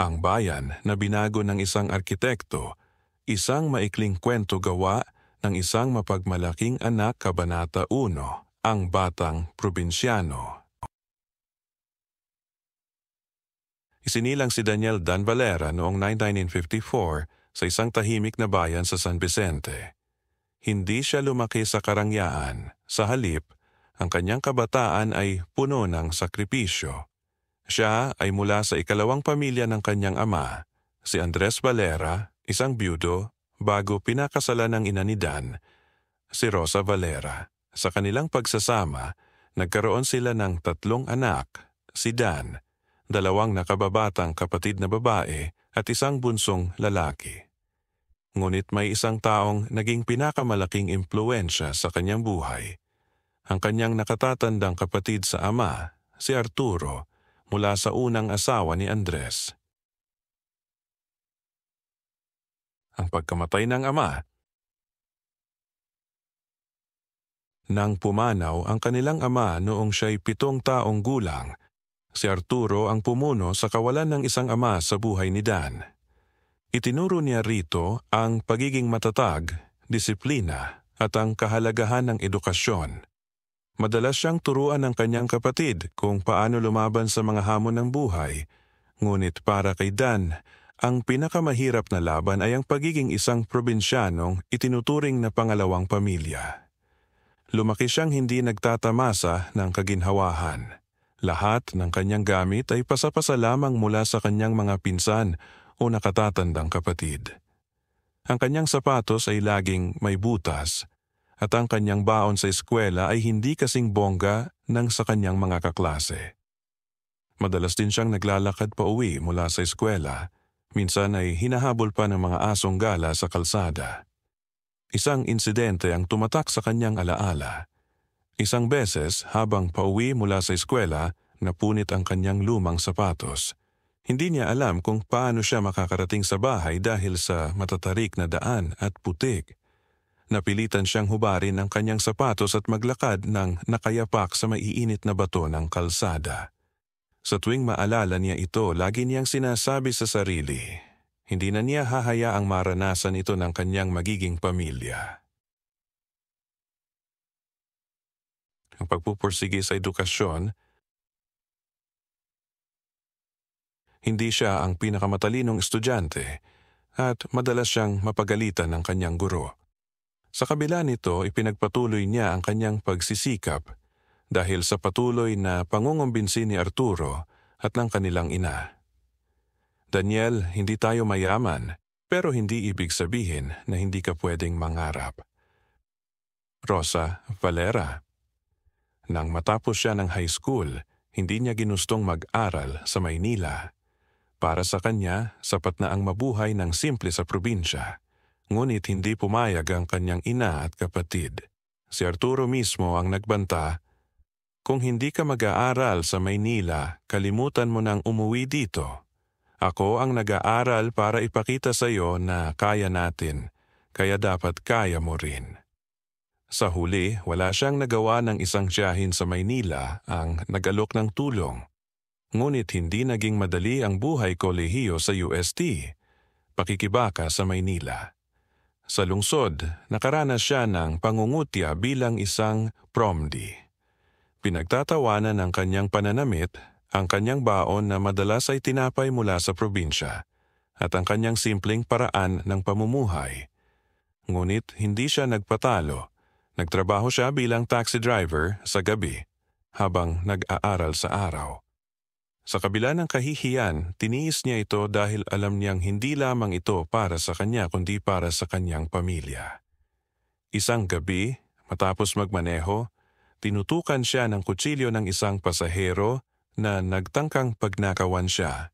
Ang bayan na binago ng isang arkitekto, isang maikling kwento gawa ng isang mapagmalaking anak. Kabanata 1, ang batang probinsyano. Isinilang si Daniel Dan Valera noong 1954 sa isang tahimik na bayan sa San Vicente. Hindi siya lumaki sa karangyaan. Sa halip, ang kanyang kabataan ay puno ng sakripisyo. Siya ay mula sa ikalawang pamilya ng kanyang ama, si Andres Valera, isang byudo, bago pinakasalan ng ina ni Dan, si Rosa Valera. Sa kanilang pagsasama, nagkaroon sila ng 3 anak, si Dan, 2 nakababatang kapatid na babae at isang bunsong lalaki. Ngunit may isang taong naging pinakamalaking impluwensya sa kanyang buhay. Ang kanyang nakatatandang kapatid sa ama, si Arturo, mula sa unang asawa ni Andres. Ang pagkamatay ng ama. Nang pumanaw ang kanilang ama noong siya'y 7 taong gulang, si Arturo ang pumuno sa kawalan ng isang ama sa buhay ni Dan. Itinuro niya rito ang pagiging matatag, disiplina, at ang kahalagahan ng edukasyon. Madalas siyang turuan ng kanyang kapatid kung paano lumaban sa mga hamon ng buhay, ngunit para kay Dan, ang pinakamahirap na laban ay ang pagiging isang probinsyanong itinuturing na pangalawang pamilya. Lumaki siyang hindi nagtatamasa ng kaginhawahan. Lahat ng kanyang gamit ay pasapasa lamang mula sa kanyang mga pinsan o nakatatandang kapatid. Ang kanyang sapatos ay laging may butas, at ang kanyang baon sa eskwela ay hindi kasing bongga ng sa kanyang mga kaklase. Madalas din siyang naglalakad pa uwi mula sa eskwela, minsan ay hinahabol pa ng mga asong gala sa kalsada. Isang insidente ang tumatak sa kanyang alaala. Isang beses habang pauwi mula sa eskwela, napunit ang kanyang lumang sapatos. Hindi niya alam kung paano siya makakarating sa bahay dahil sa matatarik na daan at putik. Napilitan siyang hubarin ang kanyang sapatos at maglakad ng nakayapak sa maiinit na bato ng kalsada. Sa tuwing maalala niya ito, lagi niyang sinasabi sa sarili, hindi na niya hahayaang maranasan ito ng kanyang magiging pamilya. Ang pagpupursige sa edukasyon, hindi siya ang pinakamatalinong estudyante at madalas siyang mapagalitan ng kanyang guro. Sa kabila nito, ipinagpatuloy niya ang kanyang pagsisikap dahil sa patuloy na pangungumbinsi ni Arturo at ng kanilang ina. Daniel, hindi tayo mayaman, pero hindi ibig sabihin na hindi ka pwedeng mangarap. Rosa Valera. Nang matapos siya ng high school, hindi niya ginustong mag-aral sa Maynila. Para sa kanya, sapat na ang mabuhay ng simple sa probinsya. Ngunit hindi pumayag ang kanyang ina at kapatid. Si Arturo mismo ang nagbanta, kung hindi ka mag-aaral sa Maynila, kalimutan mo nang umuwi dito. Ako ang nag-aaral para ipakita sa iyo na kaya natin, kaya dapat kaya mo rin. Sa huli, wala siyang nagawa ng isang tiyahin sa Maynila ang nag-alok ng tulong. Ngunit hindi naging madali ang buhay kolehiyo sa UST, pakikibaka sa Maynila. Sa lungsod, nakaranas siya ng pangungutya bilang isang promdi. Pinagtatawanan ng kanyang pananamit ang kanyang baon na madalas ay tinapay mula sa probinsya at ang kanyang simpleng paraan ng pamumuhay. Ngunit hindi siya nagpatalo. Nagtrabaho siya bilang taxi driver sa gabi habang nag-aaral sa araw. Sa kabila ng kahihiyan, tiniis niya ito dahil alam niyang hindi lamang ito para sa kanya kundi para sa kanyang pamilya. Isang gabi, matapos magmaneho, tinutukan siya ng kutsilyo ng isang pasahero na nagtangkang pagnakawan siya.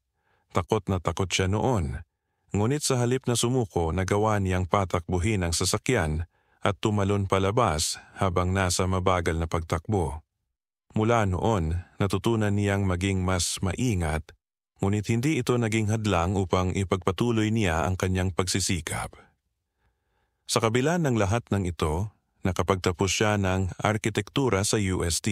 Takot na takot siya noon. Ngunit sa halip na sumuko, nagawa niyang patakbuhin ang sasakyan at tumalon palabas habang nasa mabagal na pagtakbo. Mula noon, natutunan niyang maging mas maingat, ngunit hindi ito naging hadlang upang ipagpatuloy niya ang kanyang pagsisikap. Sa kabila ng lahat ng ito, nakapagtapos siya ng arkitektura sa UST.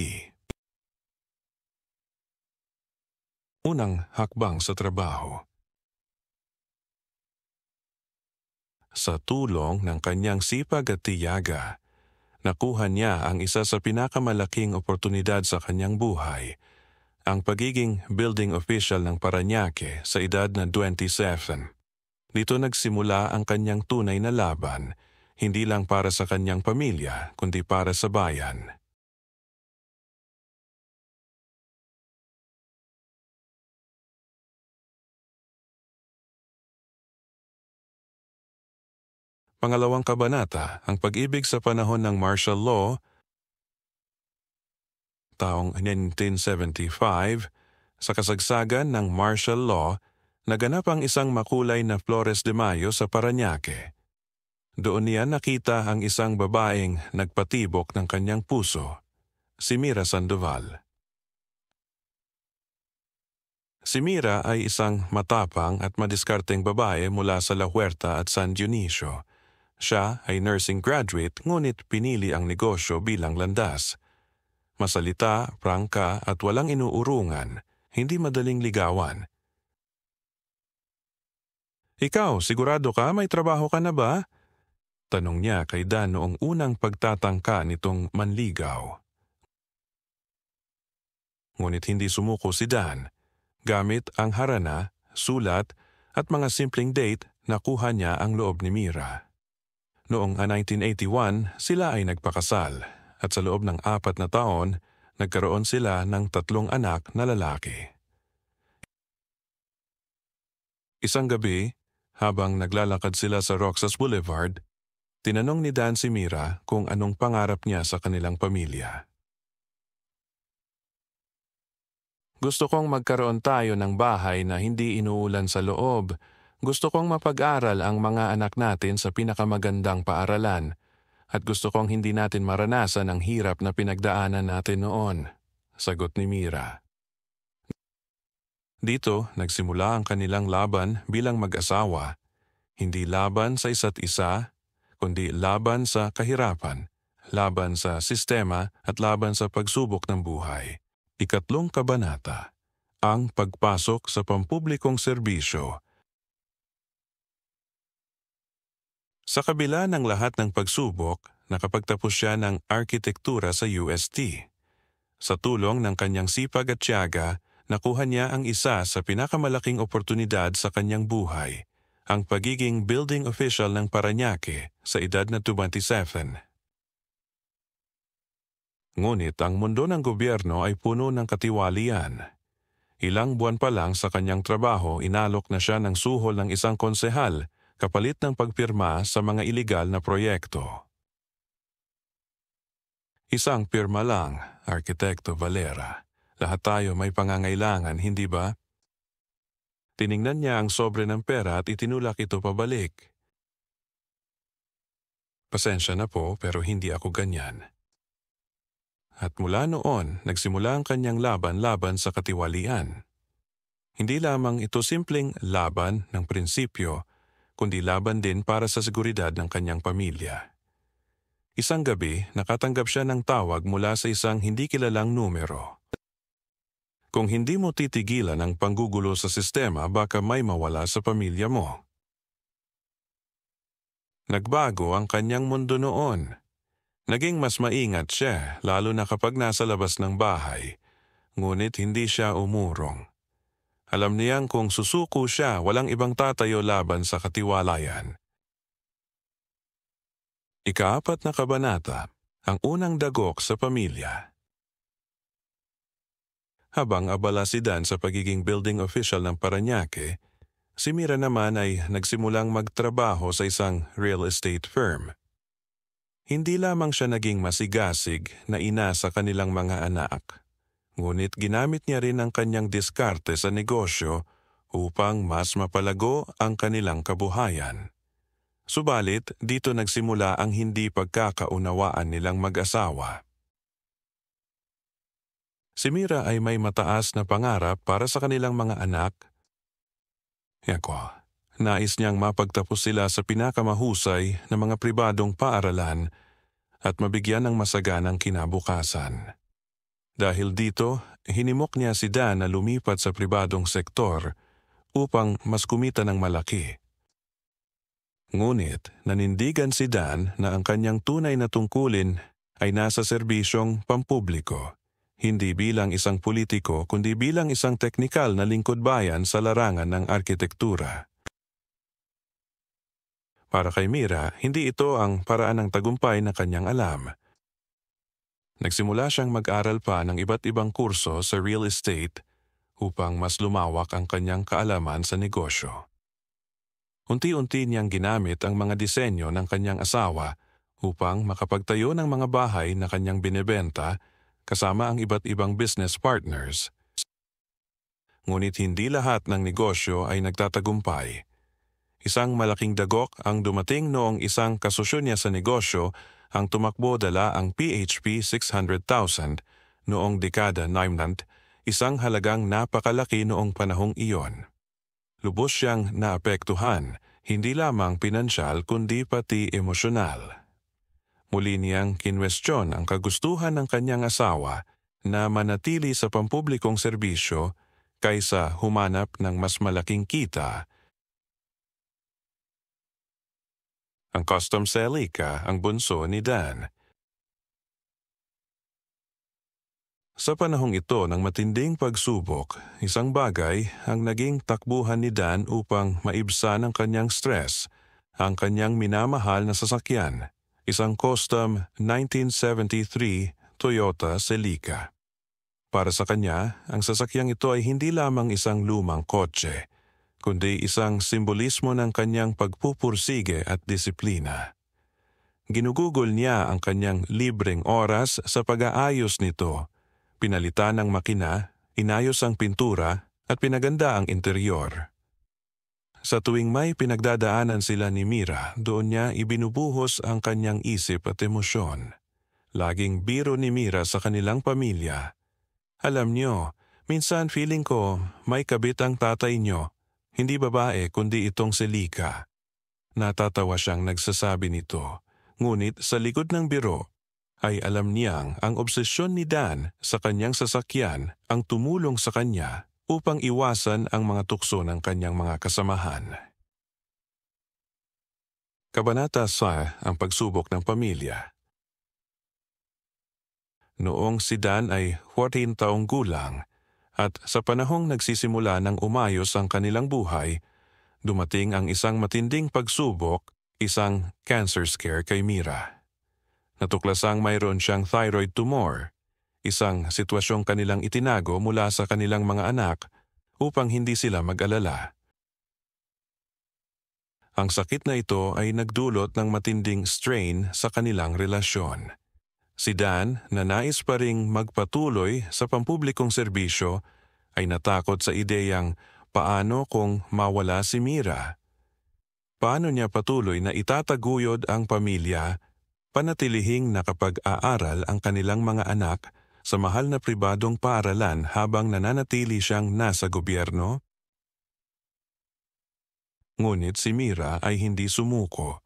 Unang hakbang sa trabaho. Sa tulong ng kanyang sipag at tiyaga, nakuha niya ang isa sa pinakamalaking oportunidad sa kanyang buhay, ang pagiging building official ng Parañaque sa edad na 27. Dito nagsimula ang kanyang tunay na laban, hindi lang para sa kanyang pamilya, kundi para sa bayan. Pangalawang kabanata, ang pag-ibig sa panahon ng martial law, taong 1975, sa kasagsagan ng martial law, naganap ang isang makulay na Flores de Mayo sa Parañaque. Doon niya nakita ang isang babaeng nagpatibok ng kanyang puso, si Mira Sandoval. Si Mira ay isang matapang at madiskarteng babae mula sa La Huerta at San Dionisio. Siya ay nursing graduate ngunit pinili ang negosyo bilang landas. Masalita, prangka at walang inuurungan, hindi madaling ligawan. "Ikaw, sigurado ka may trabaho ka na ba?" tanong niya kay Dan noong unang pagtatangka nitong manligaw. Ngunit hindi sumuko si Dan. Gamit ang harana, sulat at mga simpleng date, nakuha niya ang loob ni Mira. Noong 1981, sila ay nagpakasal at sa loob ng 4 na taon, nagkaroon sila ng 3 anak na lalaki. Isang gabi, habang naglalakad sila sa Roxas Boulevard, tinanong ni Dan si Mira kung anong pangarap niya sa kanilang pamilya. "Gusto kong magkaroon tayo ng bahay na hindi inuulan sa loob. Gusto kong mapag-aral ang mga anak natin sa pinakamagandang paaralan. At gusto kong hindi natin maranasan ang hirap na pinagdaanan natin noon," sagot ni Mira. Dito nagsimula ang kanilang laban bilang mag-asawa. Hindi laban sa isa't isa, kundi laban sa kahirapan, laban sa sistema at laban sa pagsubok ng buhay. Ikatlong kabanata, ang pagpasok sa pampublikong serbisyo. Sa kabila ng lahat ng pagsubok, nakapagtapos siya ng arkitektura sa UST. Sa tulong ng kanyang sipag at tiyaga, nakuha niya ang isa sa pinakamalaking oportunidad sa kanyang buhay, ang pagiging building official ng Parañaque sa edad na 27. Ngunit ang mundo ng gobyerno ay puno ng katiwalian. Ilang buwan pa lang sa kanyang trabaho, inalok na siya ng suhol ng isang konsehal kapalit ng pagpirma sa mga ilegal na proyekto. Isang pirma lang, Arkitekto Valera. Lahat tayo may pangangailangan, hindi ba? Tiningnan niya ang sobre ng pera at itinulak ito pabalik. "Pasensya na po, pero hindi ako ganyan." At mula noon, nagsimula ang kanyang laban sa katiwalian. Hindi lamang ito simpleng laban ng prinsipyo, kundi laban din para sa seguridad ng kanyang pamilya. Isang gabi, nakatanggap siya ng tawag mula sa isang hindi kilalang numero. "Kung hindi mo titigilan ang panggugulo sa sistema, baka may mawala sa pamilya mo." Nagbago ang kanyang mundo noon. Naging mas maingat siya, lalo na kapag nasa labas ng bahay. Ngunit hindi siya umurong. Alam niyang kung susuko siya, walang ibang tatayo laban sa katiwalayan. Ika-4 na kabanata, ang unang dagok sa pamilya. Habang abala si Dan sa pagiging building official ng Parañaque, si Mira naman ay nagsimulang magtrabaho sa isang real estate firm. Hindi lamang siya naging masigasig na ina sa kanilang mga anak, ngunit ginamit niya rin ang kanyang diskarte sa negosyo upang mas mapalago ang kanilang kabuhayan. Subalit, dito nagsimula ang hindi pagkakaunawaan nilang mag-asawa. Si Mira ay may mataas na pangarap para sa kanilang mga anak. Nais niyang mapagtapos sila sa pinakamahusay na mga pribadong paaralan at mabigyan ng masaganang kinabukasan. Dahil dito, hinimok niya si Dan na lumipat sa pribadong sektor upang mas kumita ng malaki. Ngunit nanindigan si Dan na ang kanyang tunay na tungkulin ay nasa serbisyong pampubliko, hindi bilang isang politiko kundi bilang isang teknikal na lingkod bayan sa larangan ng arkitektura. Para kay Mira, hindi ito ang paraan ng tagumpay na kanyang alam. Nagsimula siyang mag-aral pa ng iba't ibang kurso sa real estate upang mas lumawak ang kanyang kaalaman sa negosyo. Unti-unti niyang ginamit ang mga disenyo ng kanyang asawa upang makapagtayo ng mga bahay na kanyang binebenta kasama ang iba't ibang business partners. Ngunit hindi lahat ng negosyo ay nagtatagumpay. Isang malaking dagok ang dumating noong isang kasosyo niya sa negosyo ang tumakbo dala ang PHP 600,000 noong dekada 90, isang halagang napakalaki noong panahong iyon. Lubos siyang naapektuhan, hindi lamang pinansyal kundi pati emosyonal. Muli niyang kinwestiyon ang kagustuhan ng kanyang asawa na manatili sa pampublikong serbisyo kaysa humanap ng mas malaking kita. Ang custom sa Elika ang bunso ni Dan. Sa panahong ito ng matinding pagsubok, isang bagay ang naging takbuhan ni Dan upang maibsan ang kanyang stress, ang kanyang minamahal na sasakyan, isang custom 1973 Toyota Celica. Para sa kanya, ang sasakyang ito ay hindi lamang isang lumang kotse, kundi isang simbolismo ng kanyang pagpupursige at disiplina. Ginugugol niya ang kanyang libreng oras sa pag-aayos nito. Pinalitan ang makina, inayos ang pintura at pinaganda ang interior. Sa tuwing may pinagdadaanan sila ni Mira, doon niya ibinubuhos ang kanyang isip at emosyon. Laging biro ni Mira sa kanilang pamilya. Alam niyo, minsan feeling ko may kabit ang tatay niyo, hindi babae kundi itong Celica. Natatawa siyang nagsasabi nito, ngunit sa likod ng biro, ay alam niyang ang obsesyon ni Dan sa kanyang sasakyan ang tumulong sa kanya upang iwasan ang mga tukso ng kanyang mga kasamahan. Kabanata 6, ang pagsubok ng pamilya. Noong si Dan ay 14 taong gulang at sa panahong nagsisimula ng umayos ang kanilang buhay, dumating ang isang matinding pagsubok, isang cancer scare kay Mira. Natuklasang mayroon siyang thyroid tumor, isang sitwasyong kanilang itinago mula sa kanilang mga anak upang hindi sila mag-alala. Ang sakit na ito ay nagdulot ng matinding strain sa kanilang relasyon. Si Dan, na nais pa ring magpatuloy sa pampublikong serbisyo, ay natakot sa ideyang paano kung mawala si Mira. Paano niya patuloy na itataguyod ang pamilya, panatilihing nakapag-aaral ang kanilang mga anak sa mahal na pribadong paaralan habang nananatili siyang nasa gobyerno? Ngunit si Mira ay hindi sumuko.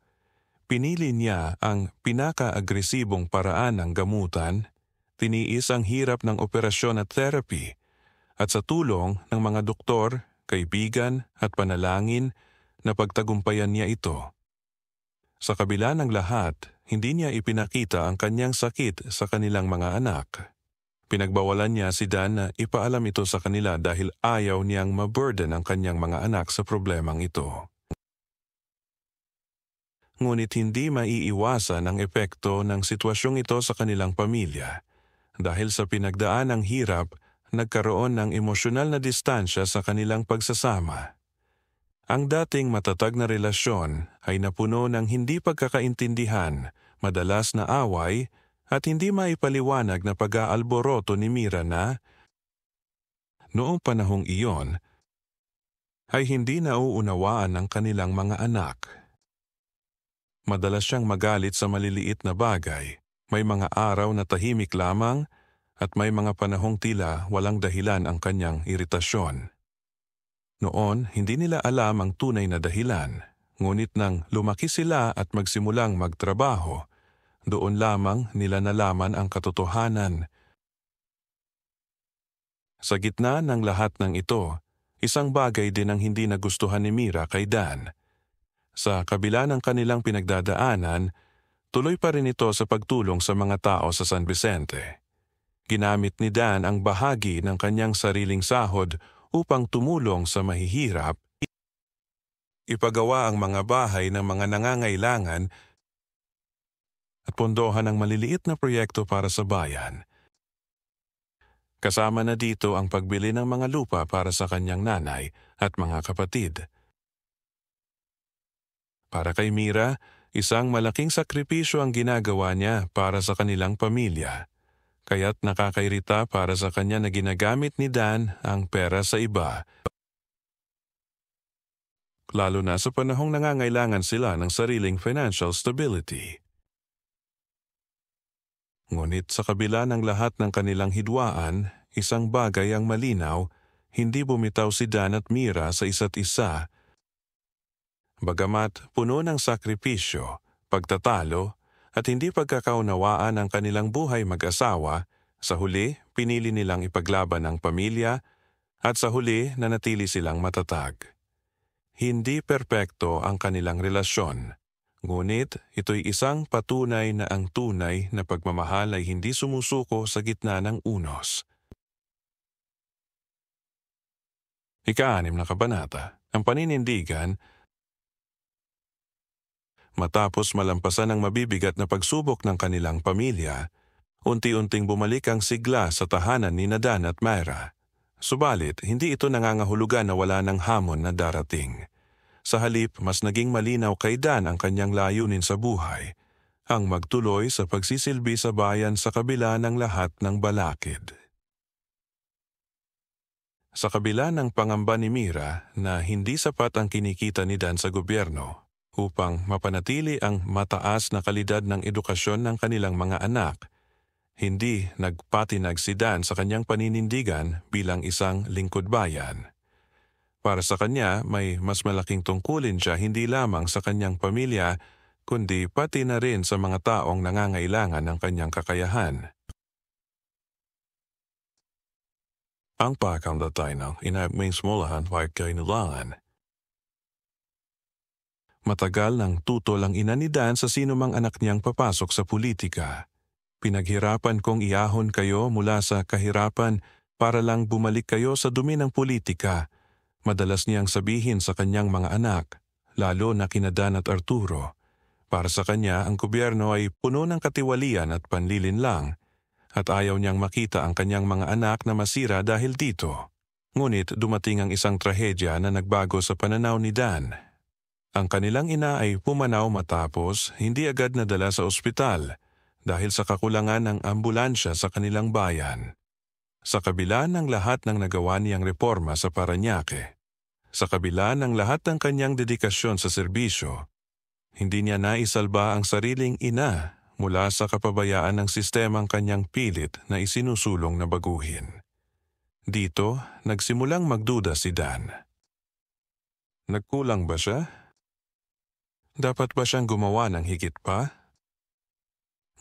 Pinili niya ang pinaka-agresibong paraan ng gamutan, tiniis ang hirap ng operasyon at therapy, at sa tulong ng mga doktor, kaibigan at panalangin, napagtagumpayan niya ito. Sa kabila ng lahat, hindi niya ipinakita ang kanyang sakit sa kanilang mga anak. Pinagbawalan niya si Dan na ipaalam ito sa kanila dahil ayaw niyang maburden ang kanyang mga anak sa problemang ito. Ngunit hindi maiiwasan ang epekto ng sitwasyong ito sa kanilang pamilya. Dahil sa pinagdaan ng hirap, nagkaroon ng emosyonal na distansya sa kanilang pagsasama. Ang dating matatag na relasyon ay napuno ng hindi pagkakaintindihan, madalas na away, at hindi maipaliwanag na pag-aalboroto ni Mira na, noong panahong iyon, ay hindi nauunawaan ng kanilang mga anak. Madalas siyang magalit sa maliliit na bagay, may mga araw na tahimik lamang, at may mga panahong tila walang dahilan ang kanyang iritasyon. Noon, hindi nila alam ang tunay na dahilan, ngunit nang lumaki sila at magsimulang magtrabaho, doon lamang nila nalaman ang katotohanan. Sa gitna ng lahat ng ito, isang bagay din ang hindi nagustuhan ni Mira kay Dan. Sa kabila ng kanilang pinagdadaanan, tuloy pa rin ito sa pagtulong sa mga tao sa San Vicente. Ginamit ni Dan ang bahagi ng kanyang sariling sahod upang tumulong sa mahihirap, ipagawa ang mga bahay ng mga nangangailangan at pondohan ang maliliit na proyekto para sa bayan. Kasama na dito ang pagbili ng mga lupa para sa kanyang nanay at mga kapatid. Para kay Mira, isang malaking sakripisyo ang ginagawa niya para sa kanilang pamilya. Kaya't nakakairita para sa kanya na ginagamit ni Dan ang pera sa iba. Lalo na sa panahong nangangailangan sila ng sariling financial stability. Ngunit sa kabila ng lahat ng kanilang hidwaan, isang bagay ang malinaw, hindi bumitaw si Dan at Mira sa isa't isa. Bagamat puno ng sakripisyo, pagtatalo, at hindi pagkakaunawaan ang kanilang buhay mag-asawa, sa huli pinili nilang ipaglaban ang pamilya at sa huli nanatili silang matatag. Hindi perpekto ang kanilang relasyon, ngunit ito'y isang patunay na ang tunay na pagmamahal ay hindi sumusuko sa gitna ng unos. Ika-6 na kabanata, ang paninindigan. Matapos malampasan ang mabibigat na pagsubok ng kanilang pamilya, unti-unting bumalik ang sigla sa tahanan ni Dan at Myra. Subalit, hindi ito nangangahulugan na wala ng hamon na darating. Sa halip, mas naging malinaw kay Dan ang kanyang layunin sa buhay, ang magtuloy sa pagsisilbi sa bayan sa kabila ng lahat ng balakid. Sa kabila ng pangamba ni Mira na hindi sapat ang kinikita ni Dan sa gobyerno, upang mapanatili ang mataas na kalidad ng edukasyon ng kanilang mga anak, hindi nagpatinag si Dan sa kanyang paninindigan bilang isang lingkod bayan. Para sa kanya, may mas malaking tungkulin siya hindi lamang sa kanyang pamilya, kundi pati na rin sa mga taong nangangailangan ng kanyang kakayahan. Ang pagkakandatay ng inabmingsmulahan ay kainulangan. Matagal nang tutol ang ina ni Dan sa sinumang anak niyang papasok sa politika. Pinaghirapan kong iahon kayo mula sa kahirapan para lang bumalik kayo sa dumi ng politika. Madalas niyang sabihin sa kanyang mga anak, lalo na kina Dan at Arturo. Para sa kanya, ang gobyerno ay puno ng katiwalian at panlilin lang, at ayaw niyang makita ang kanyang mga anak na masira dahil dito. Ngunit dumating ang isang trahedya na nagbago sa pananaw ni Dan. Ang kanilang ina ay pumanaw matapos hindi agad nadala sa ospital dahil sa kakulangan ng ambulansya sa kanilang bayan. Sa kabila ng lahat ng nagawa niyang reforma sa Parañaque, sa kabila ng lahat ng kanyang dedikasyon sa serbisyo, hindi niya naisalba ang sariling ina mula sa kapabayaan ng sistemang kanyang pilit na isinusulong na baguhin. Dito, nagsimulang magduda si Dan. Nagkulang ba siya? Dapat ba siyang gumawa ng higit pa?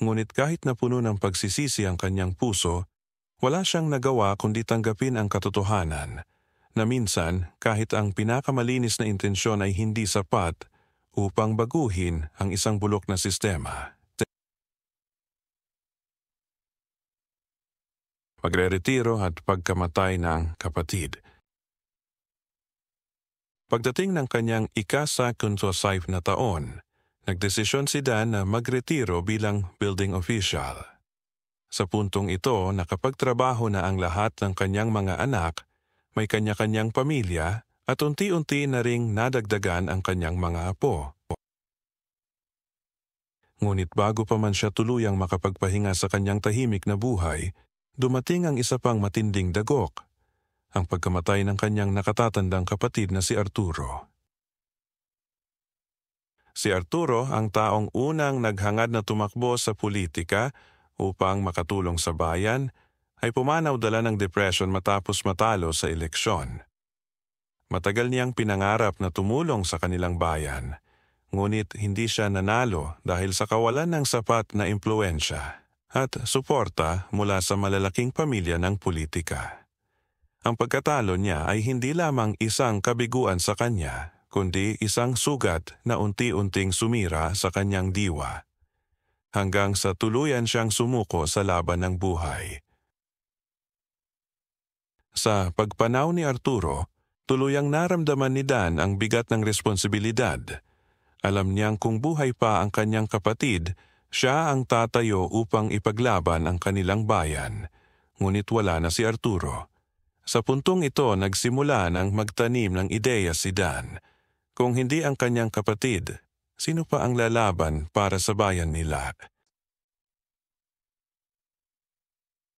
Ngunit kahit na puno ng pagsisisi ang kanyang puso, wala siyang nagawa kundi tanggapin ang katotohanan na minsan kahit ang pinakamalinis na intensyon ay hindi sapat upang baguhin ang isang bulok na sistema. Pagre-retiro at pagkamatay ng kapatid. Pagdating ng kanyang ika-25 na taon, nagdesisyon si Dan na magretiro bilang building official. Sa puntong ito, nakapagtrabaho na ang lahat ng kanyang mga anak, may kanya-kanyang pamilya at unti-unti na ring nadagdagan ang kanyang mga apo. Ngunit bago pa man siya tuluyang makapagpahinga sa kanyang tahimik na buhay, dumating ang isa pang matinding dagok, ang pagkamatay ng kanyang nakatatandang kapatid na si Arturo. Si Arturo ang taong unang naghangad na tumakbo sa politika upang makatulong sa bayan, ay pumanaw dala ng depression matapos matalo sa eleksyon. Matagal niyang pinangarap na tumulong sa kanilang bayan, ngunit hindi siya nanalo dahil sa kawalan ng sapat na impluwensya at suporta mula sa malalaking pamilya ng politika. Ang pagkatalo niya ay hindi lamang isang kabiguan sa kanya, kundi isang sugat na unti-unting sumira sa kanyang diwa, hanggang sa tuluyan siyang sumuko sa laban ng buhay. Sa pagpanaw ni Arturo, tuluyang naramdaman ni Dan ang bigat ng responsibilidad. Alam niyang kung buhay pa ang kanyang kapatid, siya ang tatayo upang ipaglaban ang kanilang bayan. Ngunit wala na si Arturo. Sa puntong ito nagsimula ng magtanim ng ideya si Dan. Kung hindi ang kanyang kapatid, sino pa ang lalaban para sa bayan nila?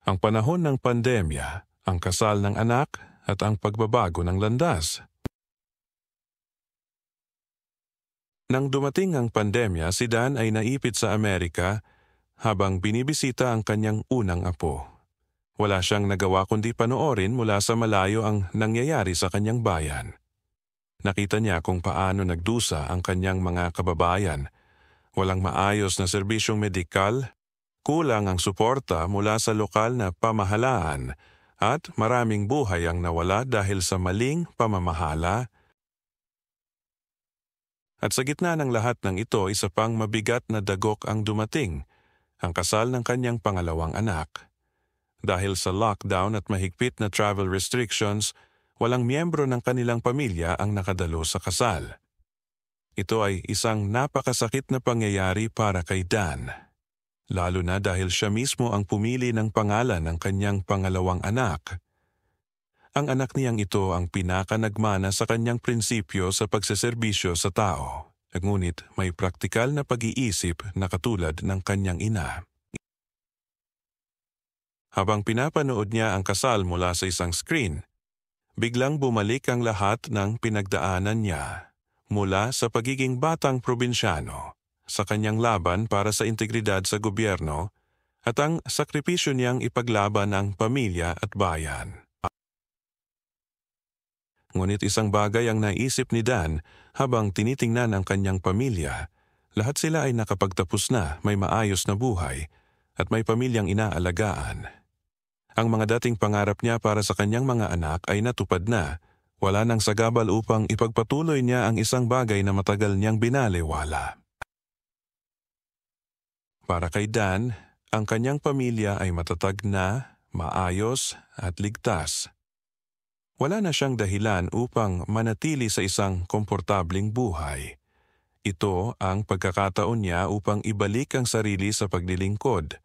Ang panahon ng pandemya, ang kasal ng anak at ang pagbabago ng landas. Nang dumating ang pandemya, si Dan ay naipit sa Amerika habang binibisita ang kanyang unang apo. Wala siyang nagawa kundi panoorin mula sa malayo ang nangyayari sa kanyang bayan. Nakita niya kung paano nagdusa ang kanyang mga kababayan. Walang maayos na serbisyong medikal, kulang ang suporta mula sa lokal na pamahalaan, at maraming buhay ang nawala dahil sa maling pamamahala. At sa gitna ng lahat ng ito, isa pang mabigat na dagok ang dumating, ang kasal ng kanyang pangalawang anak. Dahil sa lockdown at mahigpit na travel restrictions, walang miyembro ng kanilang pamilya ang nakadalo sa kasal. Ito ay isang napakasakit na pangyayari para kay Dan, lalo na dahil siya mismo ang pumili ng pangalan ng kanyang pangalawang anak. Ang anak niyang ito ang pinakanagmana sa kanyang prinsipyo sa pagseserbisyo sa tao, ngunit may praktikal na pag-iisip na katulad ng kanyang ina. Habang pinapanood niya ang kasal mula sa isang screen, biglang bumalik ang lahat ng pinagdaanan niya, mula sa pagiging batang probinsyano, sa kanyang laban para sa integridad sa gobyerno, at ang sakripisyo niyang ipaglaban ang pamilya at bayan. Ngunit isang bagay ang naisip ni Dan habang tinitingnan ang kanyang pamilya. Lahat sila ay nakapagtapos na, may maayos na buhay, at may pamilyang inaalagaan. Ang mga dating pangarap niya para sa kanyang mga anak ay natupad na. Wala nang sagabal upang ipagpatuloy niya ang isang bagay na matagal niyang binalewala. Para kay Dan, ang kanyang pamilya ay matatag na, maayos at ligtas. Wala na siyang dahilan upang manatili sa isang komportabling buhay. Ito ang pagkakataon niya upang ibalik ang sarili sa paglilingkod.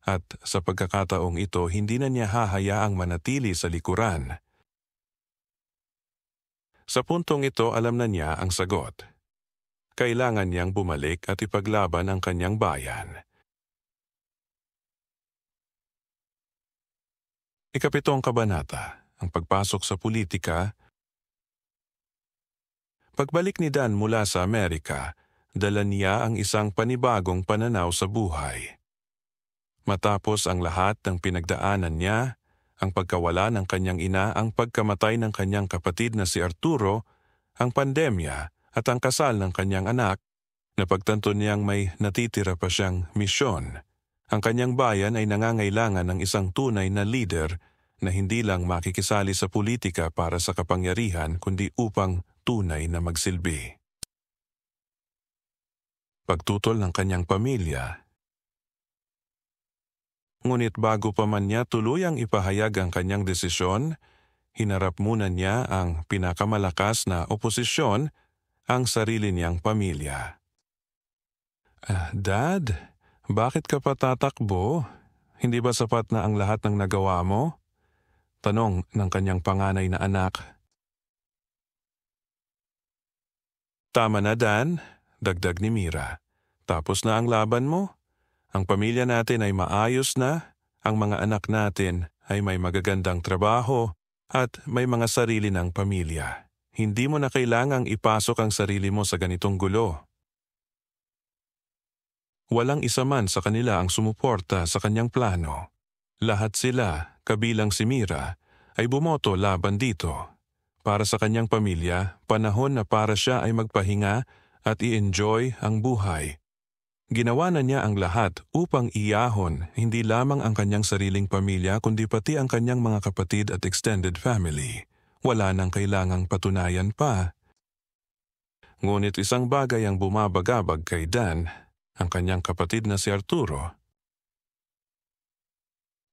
At sa pagkakataong ito, hindi na niya hahayaang manatili sa likuran. Sa puntong ito, alam na niya ang sagot. Kailangan niyang bumalik at ipaglaban ang kanyang bayan. Ikapitong kabanata, ang pagpasok sa politika. Pagbalik ni Dan mula sa Amerika, dala niya ang isang panibagong pananaw sa buhay. Matapos ang lahat ng pinagdaanan niya, ang pagkawala ng kanyang ina, ang pagkamatay ng kanyang kapatid na si Arturo, ang pandemya at ang kasal ng kanyang anak, napagtanto niyang may natitira pa siyang misyon. Ang kanyang bayan ay nangangailangan ng isang tunay na leader na hindi lang makikisali sa politika para sa kapangyarihan kundi upang tunay na magsilbi. Pagtutol ng kanyang pamilya. Ngunit bago pa man niya tuluyang ipahayag ang kanyang desisyon, hinarap muna niya ang pinakamalakas na oposisyon, ang sarili niyang pamilya. Dad, bakit ka pa tatakbo? Hindi ba sapat na ang lahat ng nagawa mo? Tanong ng kanyang panganay na anak. Tama na, Dan, dagdag ni Mira. Tapos na ang laban mo? Ang pamilya natin ay maayos na, ang mga anak natin ay may magagandang trabaho at may mga sarili ng pamilya. Hindi mo na kailangang ipasok ang sarili mo sa ganitong gulo. Walang isa man sa kanila ang sumuporta sa kanyang plano. Lahat sila, kabilang si Mira, ay bumoto laban dito. Para sa kanyang pamilya, panahon na para siya ay magpahinga at i-enjoy ang buhay. Ginawa na niya ang lahat upang iyahon hindi lamang ang kanyang sariling pamilya kundi pati ang kanyang mga kapatid at extended family. Wala nang kailangang patunayan pa. Ngunit isang bagay ang bumabagabag kay Dan, ang kanyang kapatid na si Arturo.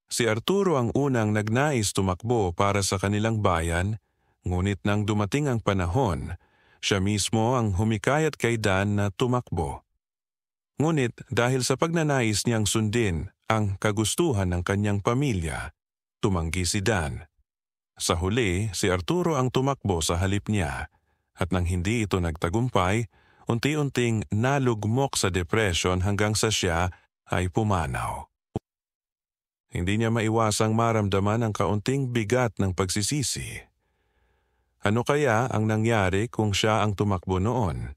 Si Arturo ang unang nagnais tumakbo para sa kanilang bayan, ngunit nang dumating ang panahon, siya mismo ang humikayat kay Dan na tumakbo. Ngunit dahil sa pagnanais niyang sundin ang kagustuhan ng kanyang pamilya, tumanggi si Dan. Sa huli, si Arturo ang tumakbo sa halip niya, at nang hindi ito nagtagumpay, unti-unting nalugmok sa depression hanggang sa siya ay pumanaw. Hindi niya maiwasang maramdaman ang kaunting bigat ng pagsisisi. Ano kaya ang nangyari kung siya ang tumakbo noon?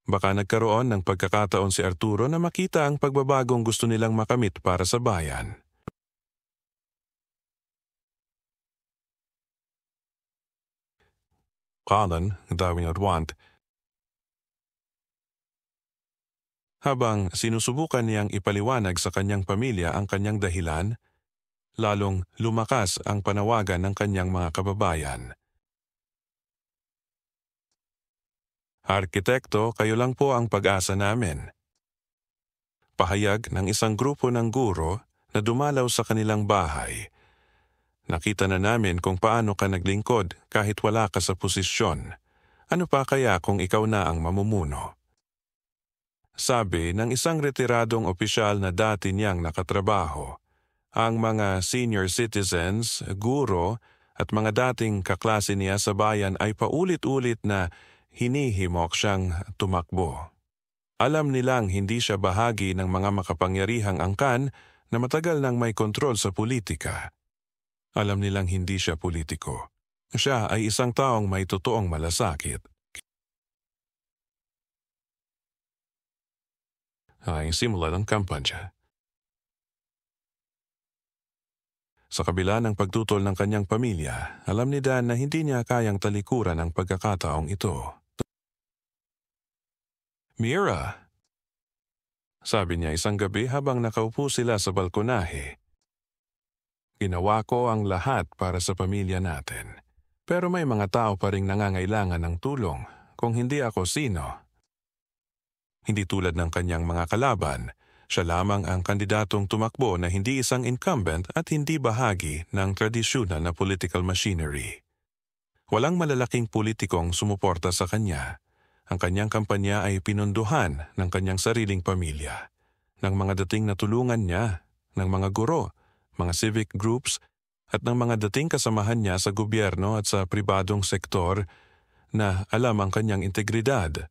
Baka nagkaroon ng pagkakataon si Arturo na makita ang pagbabagong gusto nilang makamit para sa bayan. Colin, Darwin at Want. Habang sinusubukan niyang ipaliwanag sa kanyang pamilya ang kanyang dahilan, lalong lumakas ang panawagan ng kanyang mga kababayan. Arkitekto, kayo lang po ang pag-asa namin. Pahayag ng isang grupo ng guro na dumalaw sa kanilang bahay. Nakita na namin kung paano ka naglingkod kahit wala ka sa posisyon. Ano pa kaya kung ikaw na ang mamumuno? Sabi ng isang retiradong opisyal na dati niyang nakatrabaho. Ang mga senior citizens, guro at mga dating kaklase niya sa bayan ay paulit-ulit na hinihimok siyang tumakbo. Alam nilang hindi siya bahagi ng mga makapangyarihang angkan na matagal nang may kontrol sa politika. Alam nilang hindi siya politiko. Siya ay isang taong may totoong malasakit. Ay simula ng kampanya. Sa kabila ng pagtutol ng kanyang pamilya, alam ni Dan na hindi niya kayang talikuran ang pagkakataong ito. Mira, sabi niya isang gabi habang nakaupo sila sa balkonahe. Ginawa ko ang lahat para sa pamilya natin. Pero may mga tao pa ring nangangailangan ng tulong. Kung hindi ako sino? Hindi tulad ng kanyang mga kalaban, siya lamang ang kandidatong tumakbo na hindi isang incumbent at hindi bahagi ng tradisyonal na political machinery. Walang malalaking politikong sumuporta sa kanya. Ang kanyang kampanya ay pinunduhan ng kanyang sariling pamilya, ng mga dating natulungan niya, ng mga guro, mga civic groups, at ng mga dating kasamahan niya sa gobyerno at sa pribadong sektor na alam ang kanyang integridad.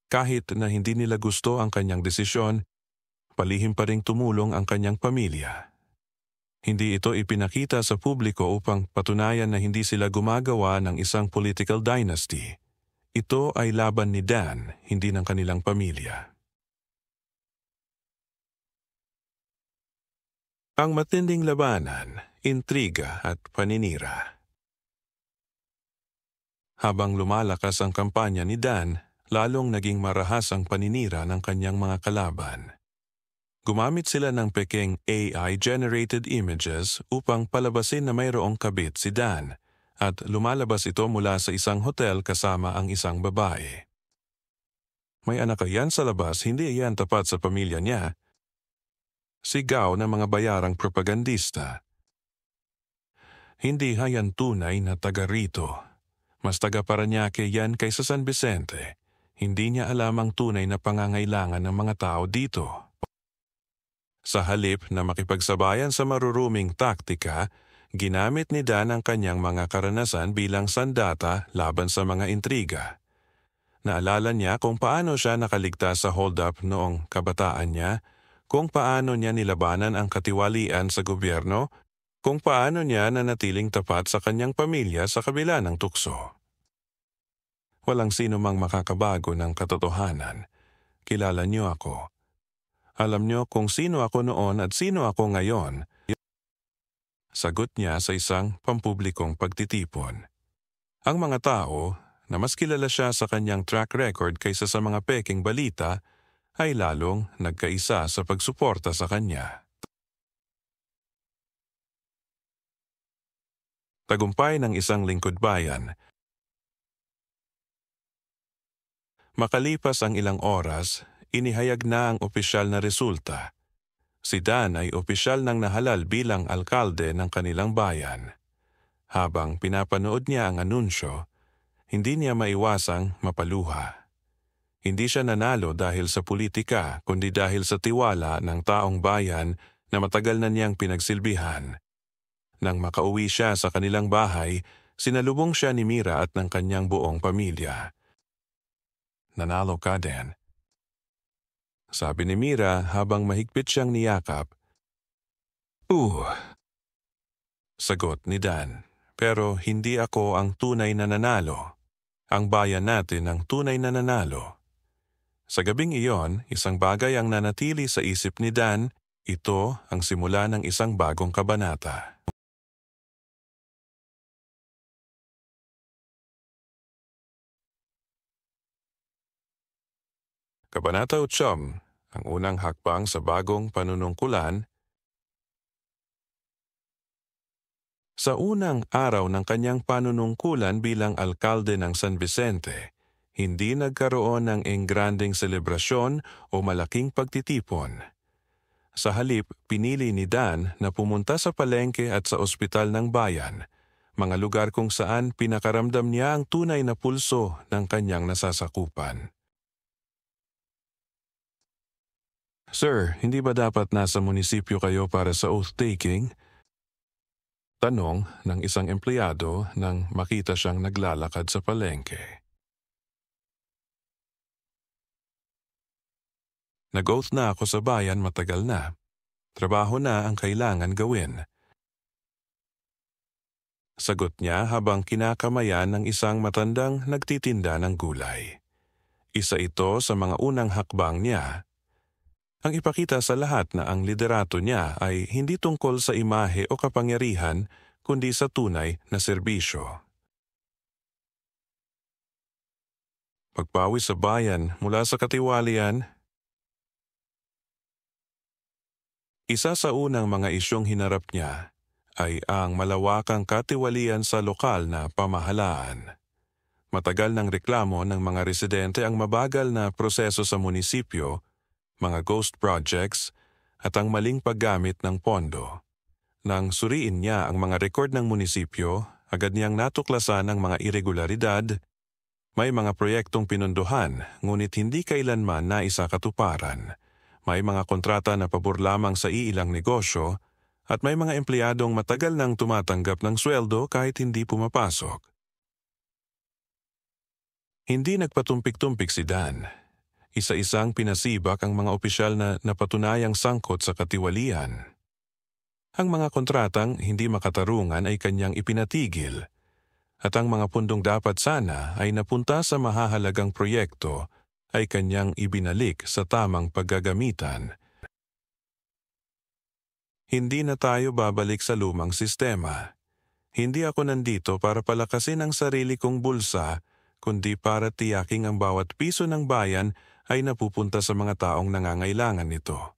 Kahit na hindi nila gusto ang kanyang desisyon, palihim pa ring tumulong ang kanyang pamilya. Hindi ito ipinakita sa publiko upang patunayan na hindi sila gumagawa ng isang political dynasty. Ito ay laban ni Dan, hindi ng kanilang pamilya. Ang matinding labanan, intriga at paninira. Habang lumalakas ang kampanya ni Dan, lalong naging marahas ang paninira ng kanyang mga kalaban. Gumamit sila ng pekeng AI-generated images upang palabasin na mayroong kabit si Dan, at lumalabas ito mula sa isang hotel kasama ang isang babae. May anak yan sa labas, hindi iyan tapat sa pamilya niya. Sigaw ng mga bayarang propagandista. Hindi hayan tunay na taga rito. Mas taga Parañaque yan kaysa San Vicente. Hindi niya alam ang tunay na pangangailangan ng mga tao dito. Sa halip na makipagsabayan sa maruruming taktika, ginamit ni Dan ang kanyang mga karanasan bilang sandata laban sa mga intriga. Naalala niya kung paano siya nakaligtas sa hold-up noong kabataan niya, kung paano niya nilabanan ang katiwalian sa gobyerno, kung paano niya nanatiling tapat sa kanyang pamilya sa kabila ng tukso. Walang sino mang makakabago ng katotohanan. Kilala niyo ako. Alam niyo kung sino ako noon at sino ako ngayon. Sagot niya sa isang pampublikong pagtitipon. Ang mga tao, na mas kilala siya sa kanyang track record kaysa sa mga peking balita, ay lalong nagkaisa sa pagsuporta sa kanya. Tagumpay ng isang lingkod bayan. Makalipas ang ilang oras, inihayag na ang opisyal na resulta. Si Dan ay opisyal nang nahalal bilang alkalde ng kanilang bayan. Habang pinapanood niya ang anunsyo, hindi niya maiwasang mapaluha. Hindi siya nanalo dahil sa politika kundi dahil sa tiwala ng taong bayan na matagal na niyang pinagsilbihan. Nang makauwi siya sa kanilang bahay, sinalubong siya ni Mira at ng kanyang buong pamilya. "Nanalo ka, Dan," sabi ni Mira habang mahigpit siyang niyakap. Sagot ni Dan. "Pero hindi ako ang tunay na nanalo. Ang bayan natin ang tunay na nanalo." Sa gabing iyon, isang bagay ang nanatili sa isip ni Dan. Ito ang simula ng isang bagong kabanata. Kabanata 8, ang unang hakbang sa bagong panunungkulan. Sa unang araw ng kanyang panunungkulan bilang alkalde ng San Vicente, hindi nagkaroon ng engrandeng selebrasyon o malaking pagtitipon. Sa halip, pinili ni Dan na pumunta sa palengke at sa ospital ng bayan, mga lugar kung saan pinakaramdam niya ang tunay na pulso ng kanyang nasasakupan. "Sir, hindi ba dapat nasa munisipyo kayo para sa oath-taking?" Tanong ng isang empleyado nang makita siyang naglalakad sa palengke. "Nag-oath na ako sa bayan matagal na. Trabaho na ang kailangan gawin." Sagot niya habang kinakamayan ng isang matandang nagtitinda ng gulay. Isa ito sa mga unang hakbang niya. Ang ipakita sa lahat na ang liderato niya ay hindi tungkol sa imahe o kapangyarihan kundi sa tunay na serbisyo. Pagpawi sa bayan mula sa katiwalian. Isa sa unang mga isyong hinarap niya ay ang malawakang katiwalian sa lokal na pamahalaan. Matagal ng reklamo ng mga residente ang mabagal na proseso sa munisipyo, mga ghost projects, at ang maling paggamit ng pondo. Nang suriin niya ang mga rekord ng munisipyo, agad niyang natuklasan ang mga irregularidad. May mga proyektong pinunduhan, ngunit hindi kailanman naisakatuparan. May mga kontrata na pabor lamang sa iilang negosyo, at may mga empleyadong matagal nang tumatanggap ng sweldo kahit hindi pumapasok. Hindi nagpatumpik-tumpik si Dan. Isa-isang pinasibak ang mga opisyal na napatunayang sangkot sa katiwalian. Ang mga kontratang hindi makatarungan ay kanyang ipinatigil, at ang mga pundong dapat sana ay napunta sa mahahalagang proyekto ay kanyang ibinalik sa tamang paggagamitan. Hindi na tayo babalik sa lumang sistema. Hindi ako nandito para palakasin ang sarili kong bulsa, kundi para tiyaking ang bawat piso ng bayan ay napupunta sa mga taong nangangailangan nito.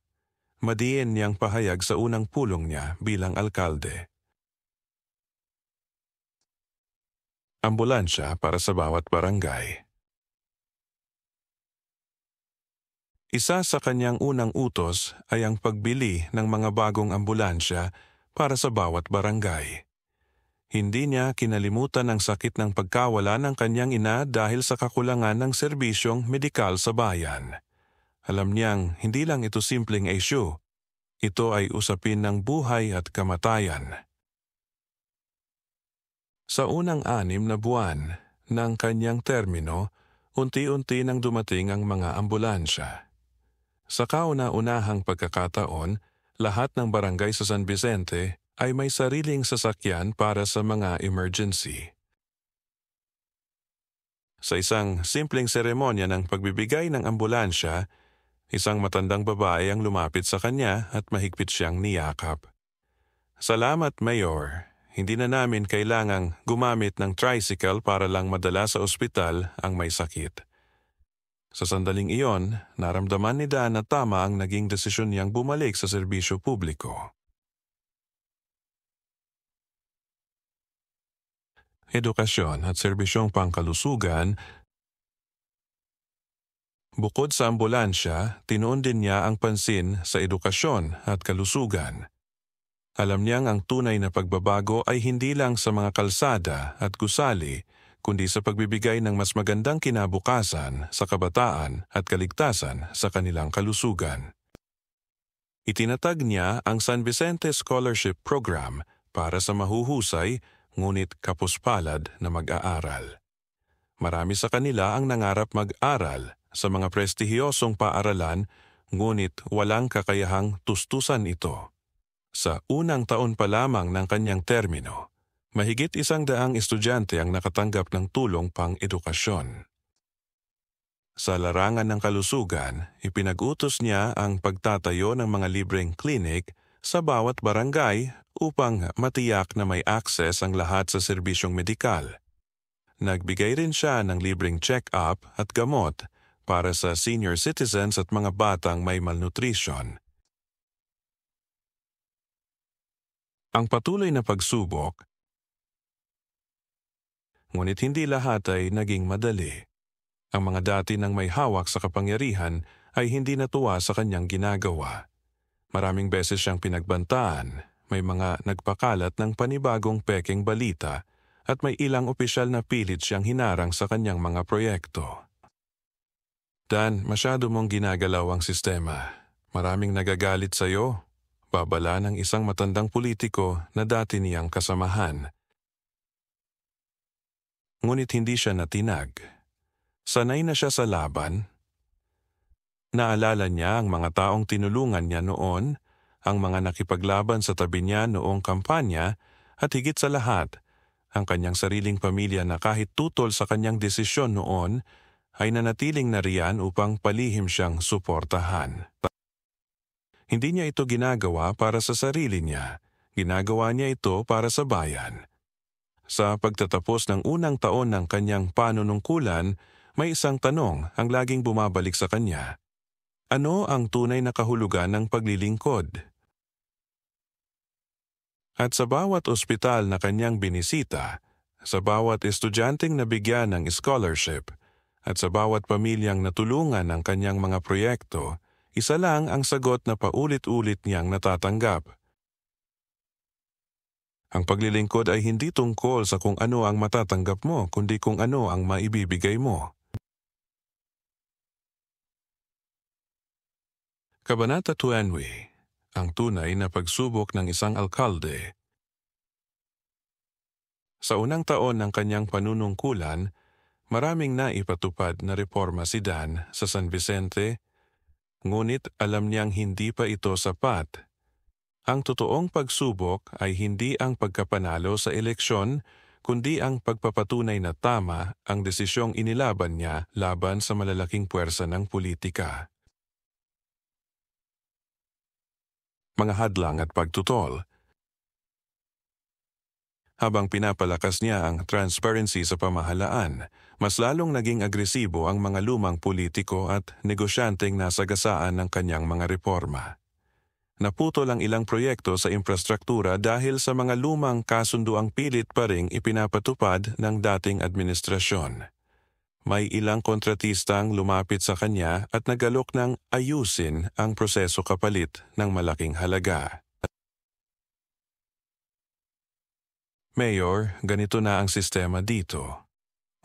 Madiin niyang pahayag sa unang pulong niya bilang alkalde. Ambulansya para sa bawat barangay. Isa sa kanyang unang utos ay ang pagbili ng mga bagong ambulansya para sa bawat barangay. Hindi niya kinalimutan ang sakit ng pagkawala ng kanyang ina dahil sa kakulangan ng serbisyong medikal sa bayan. Alam niyang hindi lang ito simpleng issue. Ito ay usapin ng buhay at kamatayan. Sa unang 6 na buwan ng kanyang termino, unti-unti nang dumating ang mga ambulansya. Sa kauna-unahang pagkakataon, lahat ng barangay sa San Vicente ay may sariling sasakyan para sa mga emergency. Sa isang simpleng seremonya ng pagbibigay ng ambulansya, isang matandang babae ang lumapit sa kanya at mahigpit siyang niyakap. "Salamat, Mayor. Hindi na namin kailangang gumamit ng tricycle para lang madala sa ospital ang may sakit." Sa sandaling iyon, naramdaman ni Dan na tama ang naging desisyon niyang bumalik sa serbisyo publiko. Edukasyon at serbisyong pangkalusugan. Bukod sa ambulansya, tinuon din niya ang pansin sa edukasyon at kalusugan. Alam niyang ang tunay na pagbabago ay hindi lang sa mga kalsada at gusali, kundi sa pagbibigay ng mas magandang kinabukasan sa kabataan at kaligtasan sa kanilang kalusugan. Itinatag niya ang San Vicente Scholarship Program para sa mahuhusay ngunit kapuspalad na mag-aaral. Marami sa kanila ang nangarap mag-aral sa mga prestihiyosong paaralan ngunit walang kakayahang tustusan ito. Sa unang taon pa lamang ng kanyang termino, mahigit 100 estudyante ang nakatanggap ng tulong pang-edukasyon. Sa larangan ng kalusugan, ipinag-utos niya ang pagtatayo ng mga libreng klinik sa bawat barangay upang matiyak na may akses ang lahat sa serbisyong medikal. Nagbigay rin siya ng libreng check-up at gamot para sa senior citizens at mga batang may malnutrition. Ang patuloy na pagsubok, ngunit hindi lahat ay naging madali. Ang mga dati nang may hawak sa kapangyarihan ay hindi natuwa sa kanyang ginagawa. Maraming beses siyang pinagbantaan, may mga nagpakalat ng panibagong pekeng balita at may ilang opisyal na pilit siyang hinarang sa kanyang mga proyekto. Dan, masyado mong ginagalaw ang sistema. Maraming nagagalit sa iyo. Babala ng isang matandang politiko na dati niyang kasamahan. Ngunit hindi siya natinag. Sanay na siya sa laban. Naalala niya ang mga taong tinulungan niya noon, ang mga nakipaglaban sa tabi niya noong kampanya, at higit sa lahat, ang kanyang sariling pamilya na kahit tutol sa kanyang desisyon noon, ay nanatiling nariyan upang palihim siyang suportahan. Hindi niya ito ginagawa para sa sarili niya, ginagawa niya ito para sa bayan. Sa pagtatapos ng unang taon ng kanyang panunungkulan, may isang tanong ang laging bumabalik sa kanya. Ano ang tunay na kahulugan ng paglilingkod? At sa bawat ospital na kanyang binisita, sa bawat estudyanteng nabigyan ng scholarship, at sa bawat pamilyang natulungan ng kanyang mga proyekto, isa lang ang sagot na paulit-ulit niyang natatanggap. Ang paglilingkod ay hindi tungkol sa kung ano ang matatanggap mo, kundi kung ano ang maibibigay mo. Kabanata 20, ang tunay na pagsubok ng isang alkalde. Sa unang taon ng kanyang panunungkulan, maraming naipatupad na reforma si Dan sa San Vicente, ngunit alam niyang hindi pa ito sapat. Ang totoong pagsubok ay hindi ang pagkapanalo sa eleksyon, kundi ang pagpapatunay na tama ang desisyong inilaban niya laban sa malalaking puwersa ng politika. Mga hadlang at pagtutol. Habang pinapalakas niya ang transparency sa pamahalaan, mas lalong naging agresibo ang mga lumang politiko at negosyanteng nasagasaan ng kanyang mga reforma. Naputol ang ilang proyekto sa infrastruktura dahil sa mga lumang kasunduang pilit pa ring ipinapatupad ng dating administrasyon. May ilang kontratistang lumapit sa kanya at nagalok ng ayusin ang proseso kapalit ng malaking halaga. Mayor, ganito na ang sistema dito.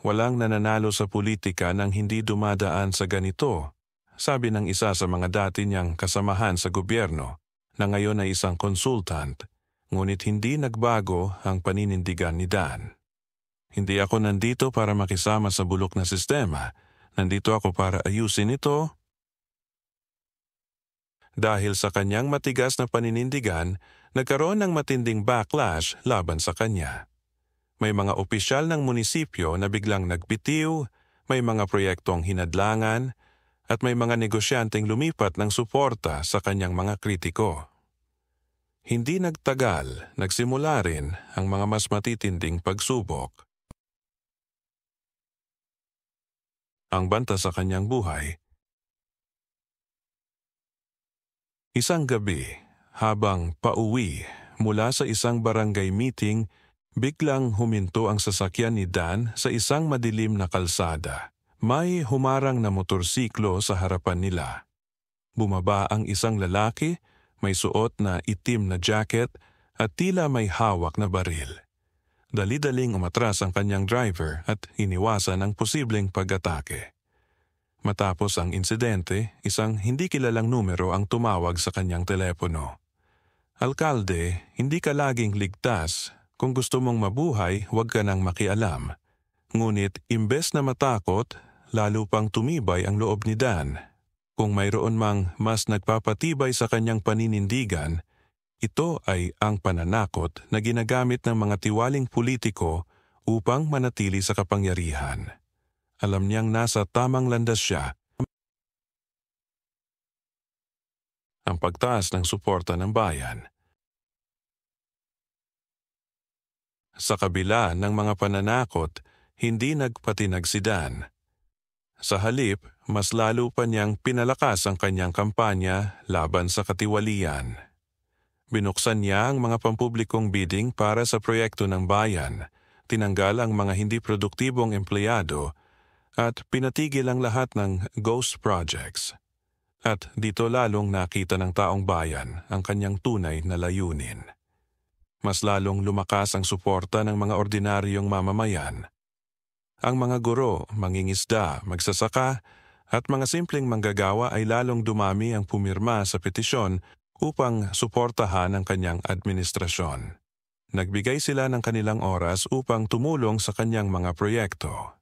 Walang nananalo sa politika nang hindi dumadaan sa ganito, sabi ng isa sa mga dati niyang kasamahan sa gobyerno, na ngayon ay isang consultant, ngunit hindi nagbago ang paninindigan ni Dan. Hindi ako nandito para makisama sa bulok na sistema, nandito ako para ayusin ito. Dahil sa kanyang matigas na paninindigan, nagkaroon ng matinding backlash laban sa kanya. May mga opisyal ng munisipyo na biglang nagbitiw, may mga proyektong hinadlangan, at may mga negosyanteng lumipat ng suporta sa kanyang mga kritiko. Hindi nagtagal, nagsimula rin ang mga mas matitinding pagsubok. Ang banta sa kanyang buhay. Isang gabi, habang pauwi mula sa isang barangay meeting, biglang huminto ang sasakyan ni Dan sa isang madilim na kalsada. May humarang na motorsiklo sa harapan nila. Bumaba ang isang lalaki, may suot na itim na jacket at tila may hawak na baril. Dali-daling umatras ang kanyang driver at iniwasan ang posibleng pag-atake. Matapos ang insidente, isang hindi kilalang numero ang tumawag sa kanyang telepono. "Alkalde, hindi ka laging ligtas. Kung gusto mong mabuhay, huwag ka nang makialam." Ngunit imbes na matakot, lalo pang tumibay ang loob ni Dan. Kung mayroon mang mas nagpapatibay sa kanyang paninindigan, ito ay ang pananakot na ginagamit ng mga tiwaling politiko upang manatili sa kapangyarihan. Alam niyang nasa tamang landas siya. Ang pagtaas ng suporta ng bayan. Sa kabila ng mga pananakot, hindi nagpatinag si Dan. Sa halip, mas lalo pa niyang pinalakas ang kanyang kampanya laban sa katiwalian. Binuksan niya ang mga pampublikong bidding para sa proyekto ng bayan, tinanggal ang mga hindi produktibong empleyado, at pinatigil ang lahat ng ghost projects. At dito lalong nakita ng taong bayan ang kanyang tunay na layunin. Mas lalong lumakas ang suporta ng mga ordinaryong mamamayan. Ang mga guro, mangingisda, magsasaka, at mga simpleng manggagawa ay lalong dumami ang pumirma sa petisyon upang suportahan ang kanyang administrasyon. Nagbigay sila ng kanilang oras upang tumulong sa kanyang mga proyekto.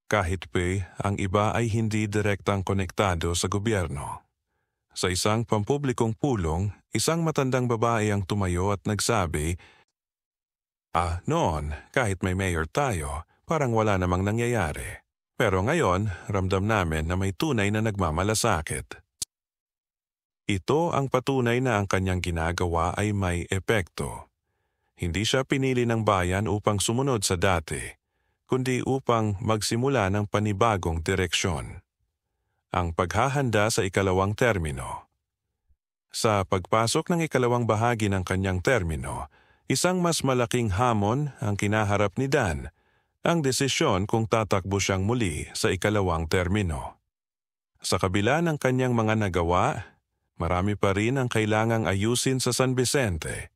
Kahit pa ang iba ay hindi direktang konektado sa gobyerno. Sa isang pampublikong pulong, isang matandang babae ang tumayo at nagsabi, "Noon, kahit may mayor tayo, parang wala namang nangyayari. Pero ngayon, ramdam namin na may tunay na nagmamalasakit." Ito ang patunay na ang kanyang ginagawa ay may epekto. Hindi siya pinili ng bayan upang sumunod sa dati, kundi upang magsimula ng panibagong direksyon. Ang paghahanda sa ikalawang termino. Sa pagpasok ng ikalawang bahagi ng kanyang termino, isang mas malaking hamon ang kinaharap ni Dan, ang desisyon kung tatakbo siyang muli sa ikalawang termino. Sa kabila ng kanyang mga nagawa, marami pa rin ang kailangang ayusin sa San Vicente.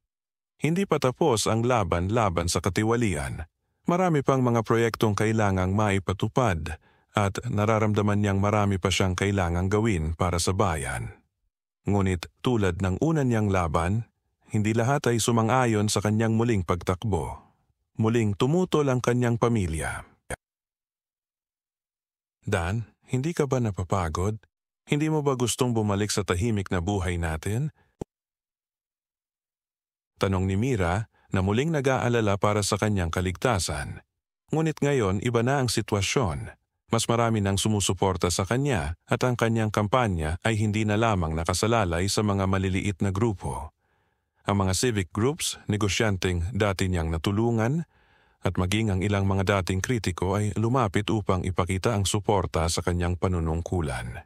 Hindi pa tapos ang laban sa katiwalian. Marami pang mga proyektong kailangang maipatupad at nararamdaman niyang marami pa siyang kailangang gawin para sa bayan. Ngunit tulad ng una niyang laban, hindi lahat ay sumang-ayon sa kanyang muling pagtakbo. Muling tumutol ang kanyang pamilya. "Dan, hindi ka ba napapagod? Hindi mo ba gustong bumalik sa tahimik na buhay natin?" Tanong ni Mira na muling nag-aalala para sa kanyang kaligtasan. Ngunit ngayon iba na ang sitwasyon. Mas marami nang sumusuporta sa kanya at ang kanyang kampanya ay hindi na lamang nakasalalay sa mga maliliit na grupo. Ang mga civic groups, negosyanteng dati niyang natulungan, at maging ang ilang mga dating kritiko ay lumapit upang ipakita ang suporta sa kanyang panunungkulan.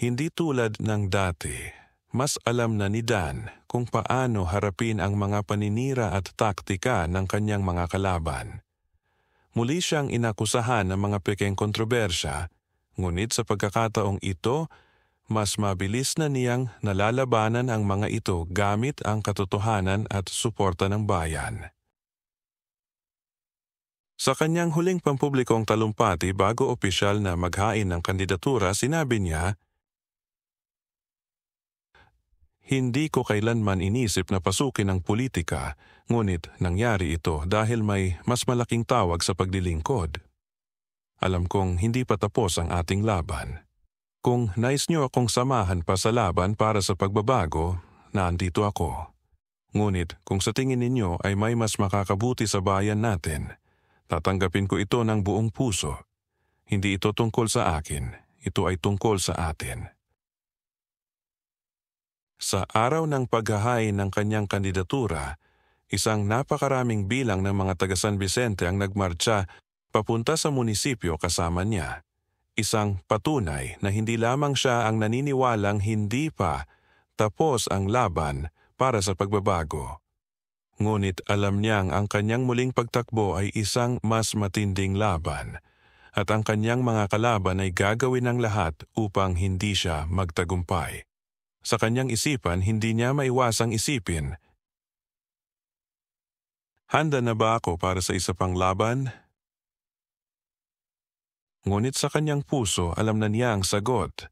Hindi tulad ng dati, mas alam na ni Dan kung paano harapin ang mga paninira at taktika ng kanyang mga kalaban. Muli siyang inakusahan ng mga pekeng kontrobersya, ngunit sa pagkakataong ito, mas mabilis na niyang nalalabanan ang mga ito gamit ang katotohanan at suporta ng bayan. Sa kanyang huling pampublikong talumpati bago opisyal na maghain ng kandidatura, sinabi niya, "Hindi ko kailanman inisip na pasukin ang politika, ngunit nangyari ito dahil may mas malaking tawag sa paglilingkod. Alam kong hindi pa tapos ang ating laban. Kung nais niyo akong samahan pa sa laban para sa pagbabago, nandito ako. Ngunit kung sa tingin ninyo ay may mas makakabuti sa bayan natin, tatanggapin ko ito ng buong puso. Hindi ito tungkol sa akin, ito ay tungkol sa atin." Sa araw ng paghahain ng kanyang kandidatura, isang napakaraming bilang ng mga taga San Vicente ang nagmartsa papunta sa munisipyo kasama niya. Isang patunay na hindi lamang siya ang naniniwalang hindi pa tapos ang laban para sa pagbabago. Ngunit alam niyang ang kanyang muling pagtakbo ay isang mas matinding laban, at ang kanyang mga kalaban ay gagawin ng lahat upang hindi siya magtagumpay. Sa kanyang isipan, hindi niya maiwasang isipin, handa na ba ako para sa isa pang laban? Ngunit sa kanyang puso, alam na niya ang sagot.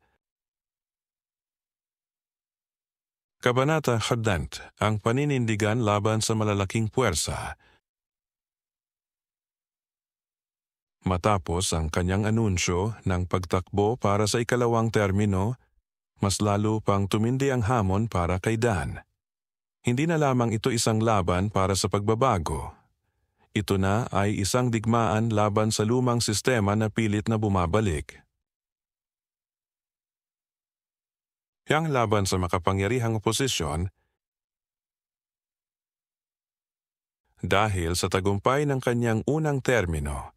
Kabanata 11, ang paninindigan laban sa malalaking puwersa. Matapos ang kanyang anunsyo ng pagtakbo para sa ikalawang termino, mas lalo pang tumindi ang hamon para kay Dan. Hindi na lamang ito isang laban para sa pagbabago. Ito na ay isang digmaan laban sa lumang sistema na pilit na bumabalik. Yang laban sa makapangyarihang oposisyon, dahil sa tagumpay ng kanyang unang termino,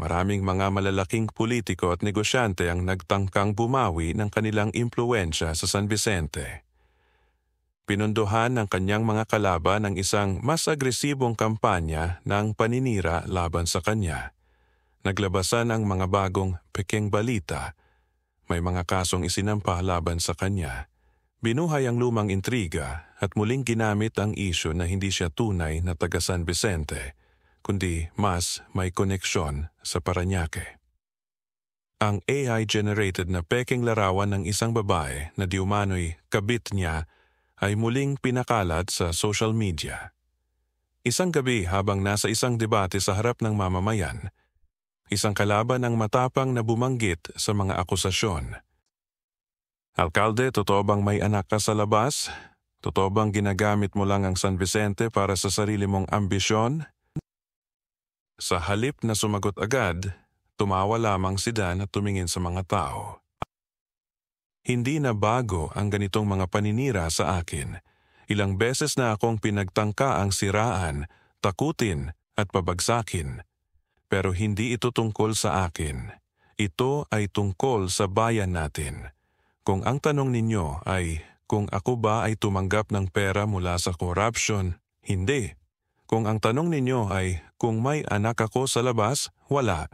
maraming mga malalaking politiko at negosyante ang nagtangkang bumawi ng kanilang impluwensya sa San Vicente. Pinunduhan ng kanyang mga kalaban ang isang mas agresibong kampanya ng paninira laban sa kanya. Naglabasan ang mga bagong pekeng balita. May mga kasong isinampa laban sa kanya. Binuhay ang lumang intriga at muling ginamit ang isyu na hindi siya tunay na taga San Vicente, kundi mas may koneksyon sa Parañaque. Ang AI-generated na pekeng larawan ng isang babae na di umano'y kabit niya ay muling pinakalat sa social media. Isang gabi habang nasa isang debate sa harap ng mamamayan, isang kalaban ang matapang na bumanggit sa mga akusasyon. Alkalde, totoo bang may anak ka sa labas? Totoo bang ginagamit mo lang ang San Vicente para sa sarili mong ambisyon? Sa halip na sumagot agad, tumawa lamang si Dan at tumingin sa mga tao. Hindi na bago ang ganitong mga paninira sa akin. Ilang beses na akong pinagtangka ang siraan, takutin at pabagsakin. Pero hindi ito tungkol sa akin. Ito ay tungkol sa bayan natin. Kung ang tanong ninyo ay kung ako ba ay tumanggap ng pera mula sa corruption, hindi. Kung ang tanong ninyo ay kung may anak ako sa labas, wala.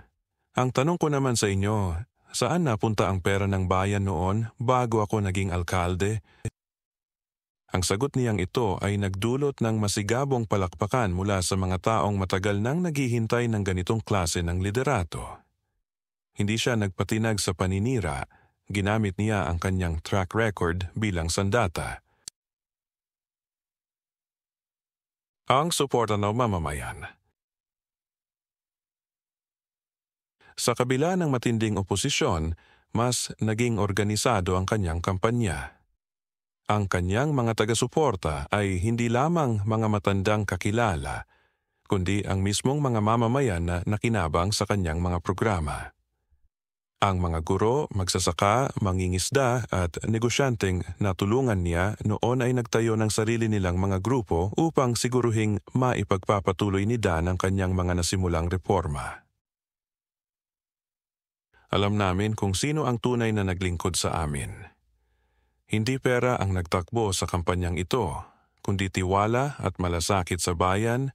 Ang tanong ko naman sa inyo, saan napunta ang pera ng bayan noon bago ako naging alkalde? Ang sagot niyang ito ay nagdulot ng masigabong palakpakan mula sa mga taong matagal nang naghihintay ng ganitong klase ng liderato. Hindi siya nagpatinag sa paninira, ginamit niya ang kanyang track record bilang sandata. Ang suporta ng mamamayan. Sa kabila ng matinding oposisyon, mas naging organisado ang kanyang kampanya. Ang kanyang mga taga-suporta ay hindi lamang mga matandang kakilala, kundi ang mismong mga mamamayan na nakinabang sa kanyang mga programa. Ang mga guro, magsasaka, mangingisda at negosyanteng natulungan niya noon ay nagtayo ng sarili nilang mga grupo upang siguruhing maipagpapatuloy ni Dan ang kanyang mga nasimulang reforma. Alam namin kung sino ang tunay na naglingkod sa amin. Hindi pera ang nagtakbo sa kampanyang ito, kundi tiwala at malasakit sa bayan,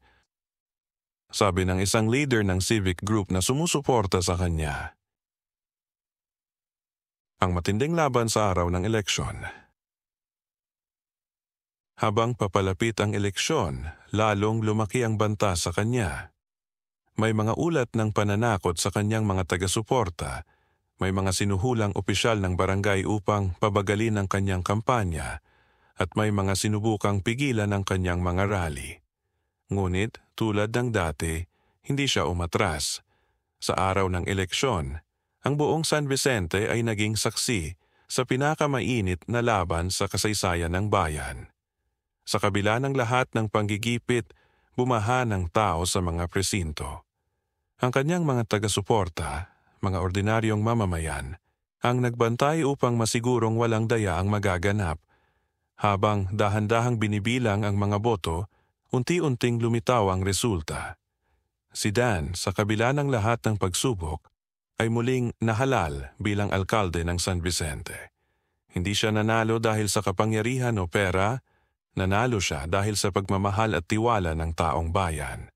sabi ng isang leader ng civic group na sumusuporta sa kanya. Ang matinding laban sa araw ng eleksyon. Habang papalapit ang eleksyon, lalong lumaki ang banta sa kanya. May mga ulat ng pananakot sa kanyang mga taga-suporta. May mga sinuhulang opisyal ng barangay upang pabagalin ang kanyang kampanya at may mga sinubukang pigilan ang kanyang mga rally. Ngunit, tulad ng dati, hindi siya umatras. Sa araw ng eleksyon, ang buong San Vicente ay naging saksi sa pinakamainit na laban sa kasaysayan ng bayan. Sa kabila ng lahat ng panggigipit, bumaha ng tao sa mga presinto. Ang kanyang mga taga-suporta, mga ordinaryong mamamayan, ang nagbantay upang masigurong walang daya ang magaganap. Habang dahan-dahang binibilang ang mga boto, unti-unting lumitaw ang resulta. Si Dan, sa kabila ng lahat ng pagsubok, ay muling nahalal bilang alkalde ng San Vicente. Hindi siya nanalo dahil sa kapangyarihan o pera, nanalo siya dahil sa pagmamahal at tiwala ng taong bayan.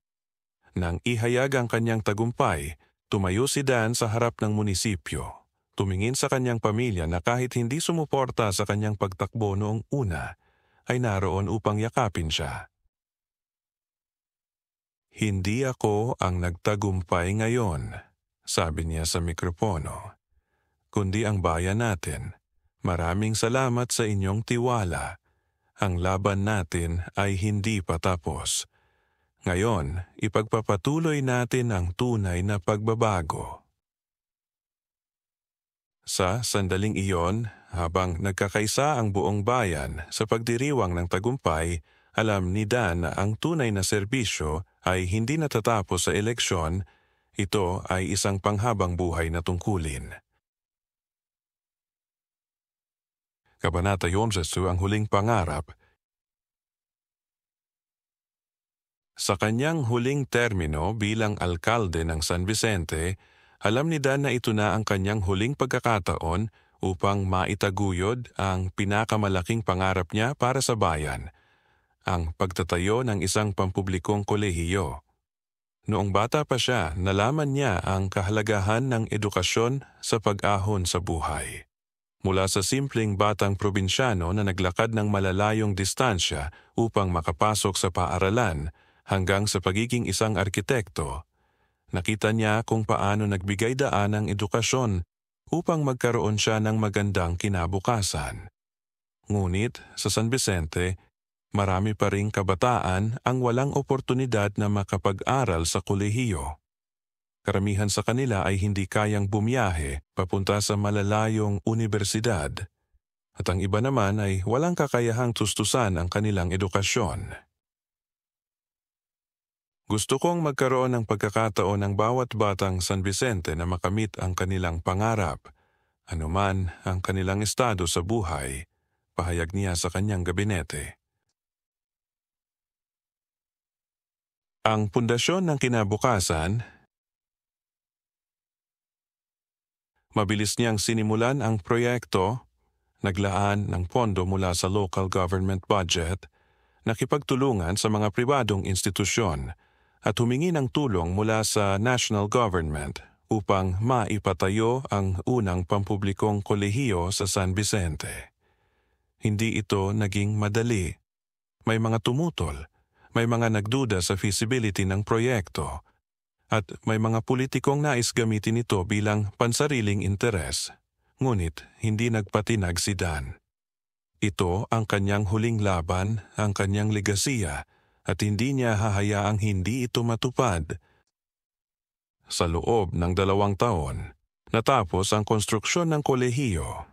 Nang ihayag ang kanyang tagumpay, Tumayo si Dan sa harap ng munisipyo. Tumingin sa kanyang pamilya na kahit hindi sumuporta sa kanyang pagtakbo noong una, ay naroon upang yakapin siya. "Hindi ako ang nagtagumpay ngayon," sabi niya sa mikropono, "kundi ang bayan natin. Maraming salamat sa inyong tiwala. Ang laban natin ay hindi pa tapos. Ngayon, ipagpapatuloy natin ang tunay na pagbabago." Sa sandaling iyon, habang nagkakaisa ang buong bayan sa pagdiriwang ng tagumpay, alam ni Dan na ang tunay na serbisyo ay hindi natatapos sa eleksyon, ito ay isang panghabang buhay na tungkulin. Kabanata 11, ang huling pangarap. Sa kanyang huling termino bilang alkalde ng San Vicente, alam ni Dan na ito na ang kanyang huling pagkakataon upang maitaguyod ang pinakamalaking pangarap niya para sa bayan, ang pagtatayo ng isang pampublikong kolehiyo. Noong bata pa siya, nalaman niya ang kahalagahan ng edukasyon sa pag-ahon sa buhay. Mula sa simpleng batang probinsyano na naglakad ng malalayong distansya upang makapasok sa paaralan hanggang sa pagiging isang arkitekto, nakita niya kung paano nagbigay daan ang edukasyon upang magkaroon siya ng magandang kinabukasan. Ngunit sa San Vicente, marami pa ring kabataan ang walang oportunidad na makapag-aral sa kolehiyo. Karamihan sa kanila ay hindi kayang bumiyahe papunta sa malalayong unibersidad, at ang iba naman ay walang kakayahang tustusan ang kanilang edukasyon. Gusto kong magkaroon ng pagkakataon ng bawat batang San Vicente na makamit ang kanilang pangarap, anuman ang kanilang estado sa buhay, pahayag niya sa kanyang gabinete. Ang pundasyon ng kinabukasan. Mabilis niyang sinimulan ang proyekto, naglaan ng pondo mula sa local government budget, nakipagtulungan sa mga pribadong institusyon, at humingi ng tulong mula sa national government upang maipatayo ang unang pampublikong kolehiyo sa San Vicente. Hindi ito naging madali. May mga tumutol, may mga nagduda sa feasibility ng proyekto, at may mga politikong nais gamitin ito bilang pansariling interes. Ngunit hindi nagpatinag si Dan. Ito ang kanyang huling laban, ang kanyang legasiya, at hindi niya hahayaang hindi ito matupad. Sa loob ng 2 taon, natapos ang konstruksyon ng kolehiyo.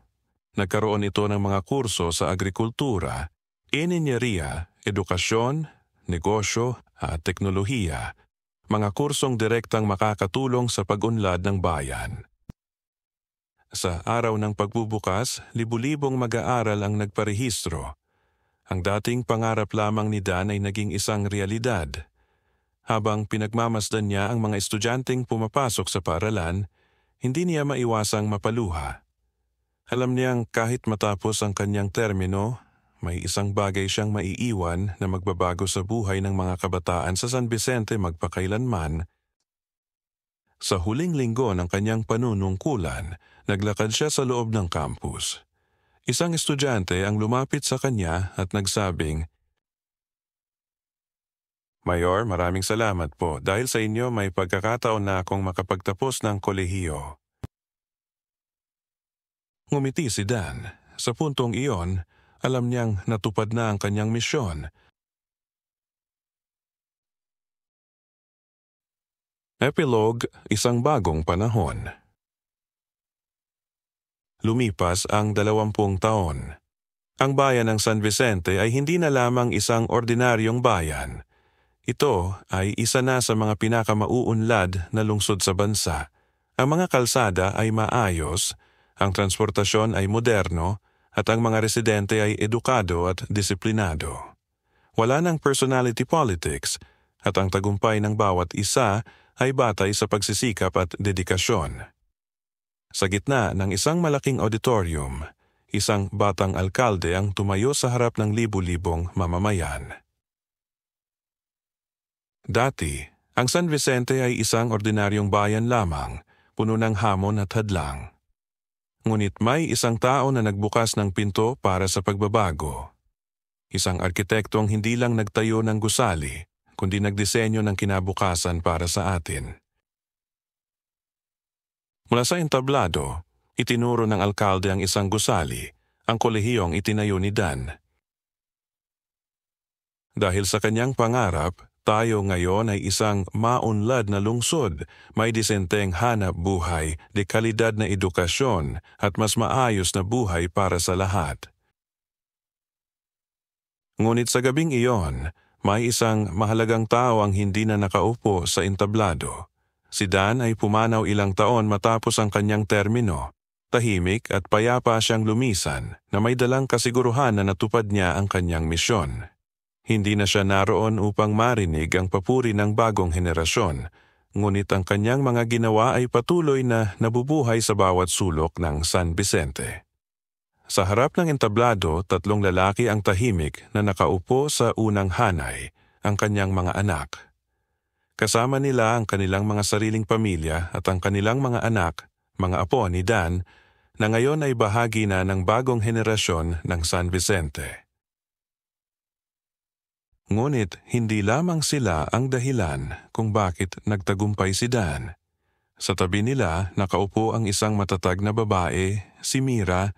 Nagkaroon ito ng mga kurso sa agrikultura, inhinyeriya, edukasyon, negosyo at teknolohiya, mga kursong direktang makakatulong sa pag-unlad ng bayan. Sa araw ng pagbubukas, libu-libong mag-aaral ang nagparehistro. Ang dating pangarap lamang ni Dan ay naging isang realidad. Habang pinagmamasdan niya ang mga estudyanteng pumapasok sa paaralan, hindi niya maiwasang mapaluha. Alam niyang kahit matapos ang kanyang termino, may isang bagay siyang maiiwan na magbabago sa buhay ng mga kabataan sa San Vicente magpakailanman. Sa huling linggo ng kanyang panunungkulan, naglakad siya sa loob ng campus. Isang estudyante ang lumapit sa kanya at nagsabing, "Mayor, maraming salamat po. Dahil sa inyo may pagkakataon na akong makapagtapos ng kolehiyo." Ngumiti si Dan. Sa puntong iyon, alam niyang natupad na ang kanyang misyon. Epilogue, isang bagong panahon. Lumipas ang 20 taon. Ang bayan ng San Vicente ay hindi na lamang isang ordinaryong bayan. Ito ay isa na sa mga pinakamauunlad na lungsod sa bansa. Ang mga kalsada ay maayos, ang transportasyon ay moderno, at ang mga residente ay edukado at disiplinado. Wala ng personality politics, at ang tagumpay ng bawat isa ay batay sa pagsisikap at dedikasyon. Sa gitna ng isang malaking auditorium, isang batang alkalde ang tumayo sa harap ng libu-libong mamamayan. Dati, Ang San Vicente ay isang ordinaryong bayan lamang, puno ng hamon at hadlang. Ngunit may isang tao na nagbukas ng pinto para sa pagbabago. Isang arkitektong hindi lang nagtayo ng gusali, kundi nagdisenyo ng kinabukasan para sa atin. Mula sa entablado, itinuro ng alkalde ang isang gusali, ang kolehiyong itinayo ni Dan. Dahil sa kanyang pangarap, tayo ngayon ay isang maunlad na lungsod, may disenteng hanap buhay, de kalidad na edukasyon at mas maayos na buhay para sa lahat. Ngunit sa gabing iyon, may isang mahalagang tao ang hindi na nakaupo sa entablado. Si Dan ay pumanaw ilang taon matapos ang kanyang termino. Tahimik at payapa siyang lumisan na may dalang kasiguruhan na natupad niya ang kanyang misyon. Hindi na siya naroon upang marinig ang papuri ng bagong henerasyon, ngunit ang kanyang mga ginawa ay patuloy na nabubuhay sa bawat sulok ng San Vicente. Sa harap ng entablado, 3 lalaki ang tahimik na nakaupo sa unang hanay, ang kanyang mga anak. Kasama nila ang kanilang mga sariling pamilya at ang kanilang mga anak, mga apo ni Dan, na ngayon ay bahagi na ng bagong henerasyon ng San Vicente. Ngunit hindi lamang sila ang dahilan kung bakit nagtagumpay si Dan. Sa tabi nila nakaupo ang isang matatag na babae, si Mira.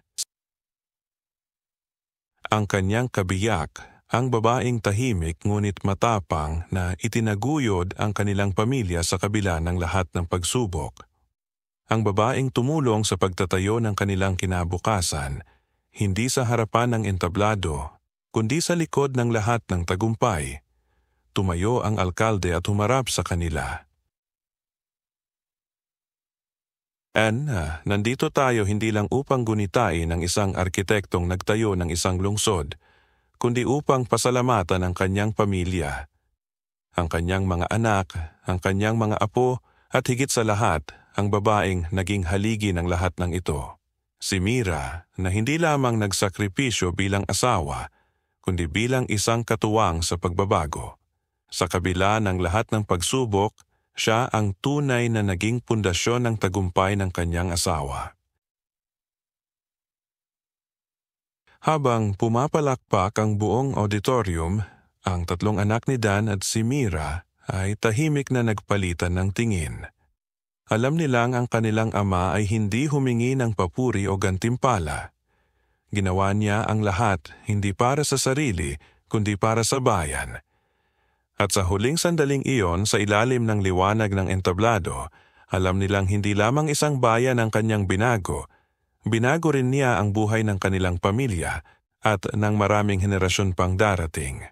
Ang kanyang kabiyak, ang babaeng tahimik ngunit matapang na itinaguyod ang kanilang pamilya sa kabila ng lahat ng pagsubok. Ang babaeng tumulong sa pagtatayo ng kanilang kinabukasan, hindi sa harapan ng entablado, kundi sa likod ng lahat ng tagumpay. Tumayo ang alkalde at humarap sa kanila. Nandito tayo hindi lang upang gunitain ang isang arkitektong nagtayo ng isang lungsod, kundi upang pasalamatan ang kanyang pamilya, ang kanyang mga anak, ang kanyang mga apo, at higit sa lahat, ang babaeng naging haligi ng lahat ng ito. Si Mira, na hindi lamang nagsakripisyo bilang asawa, kundi bilang isang katuwang sa pagbabago. Sa kabila ng lahat ng pagsubok, siya ang tunay na naging pundasyon ng tagumpay ng kanyang asawa. Habang pumapalakpak ang buong auditorium, ang 3 anak ni Dan at si Mira ay tahimik na nagpalitan ng tingin. Alam nilang ang kanilang ama ay hindi humingi ng papuri o gantimpala. Ginawa niya ang lahat hindi para sa sarili, kundi para sa bayan. At sa huling sandaling iyon sa ilalim ng liwanag ng entablado, alam nilang hindi lamang isang bayan ang kanyang binago, binago rin niya ang buhay ng kanilang pamilya at ng maraming henerasyon pang darating.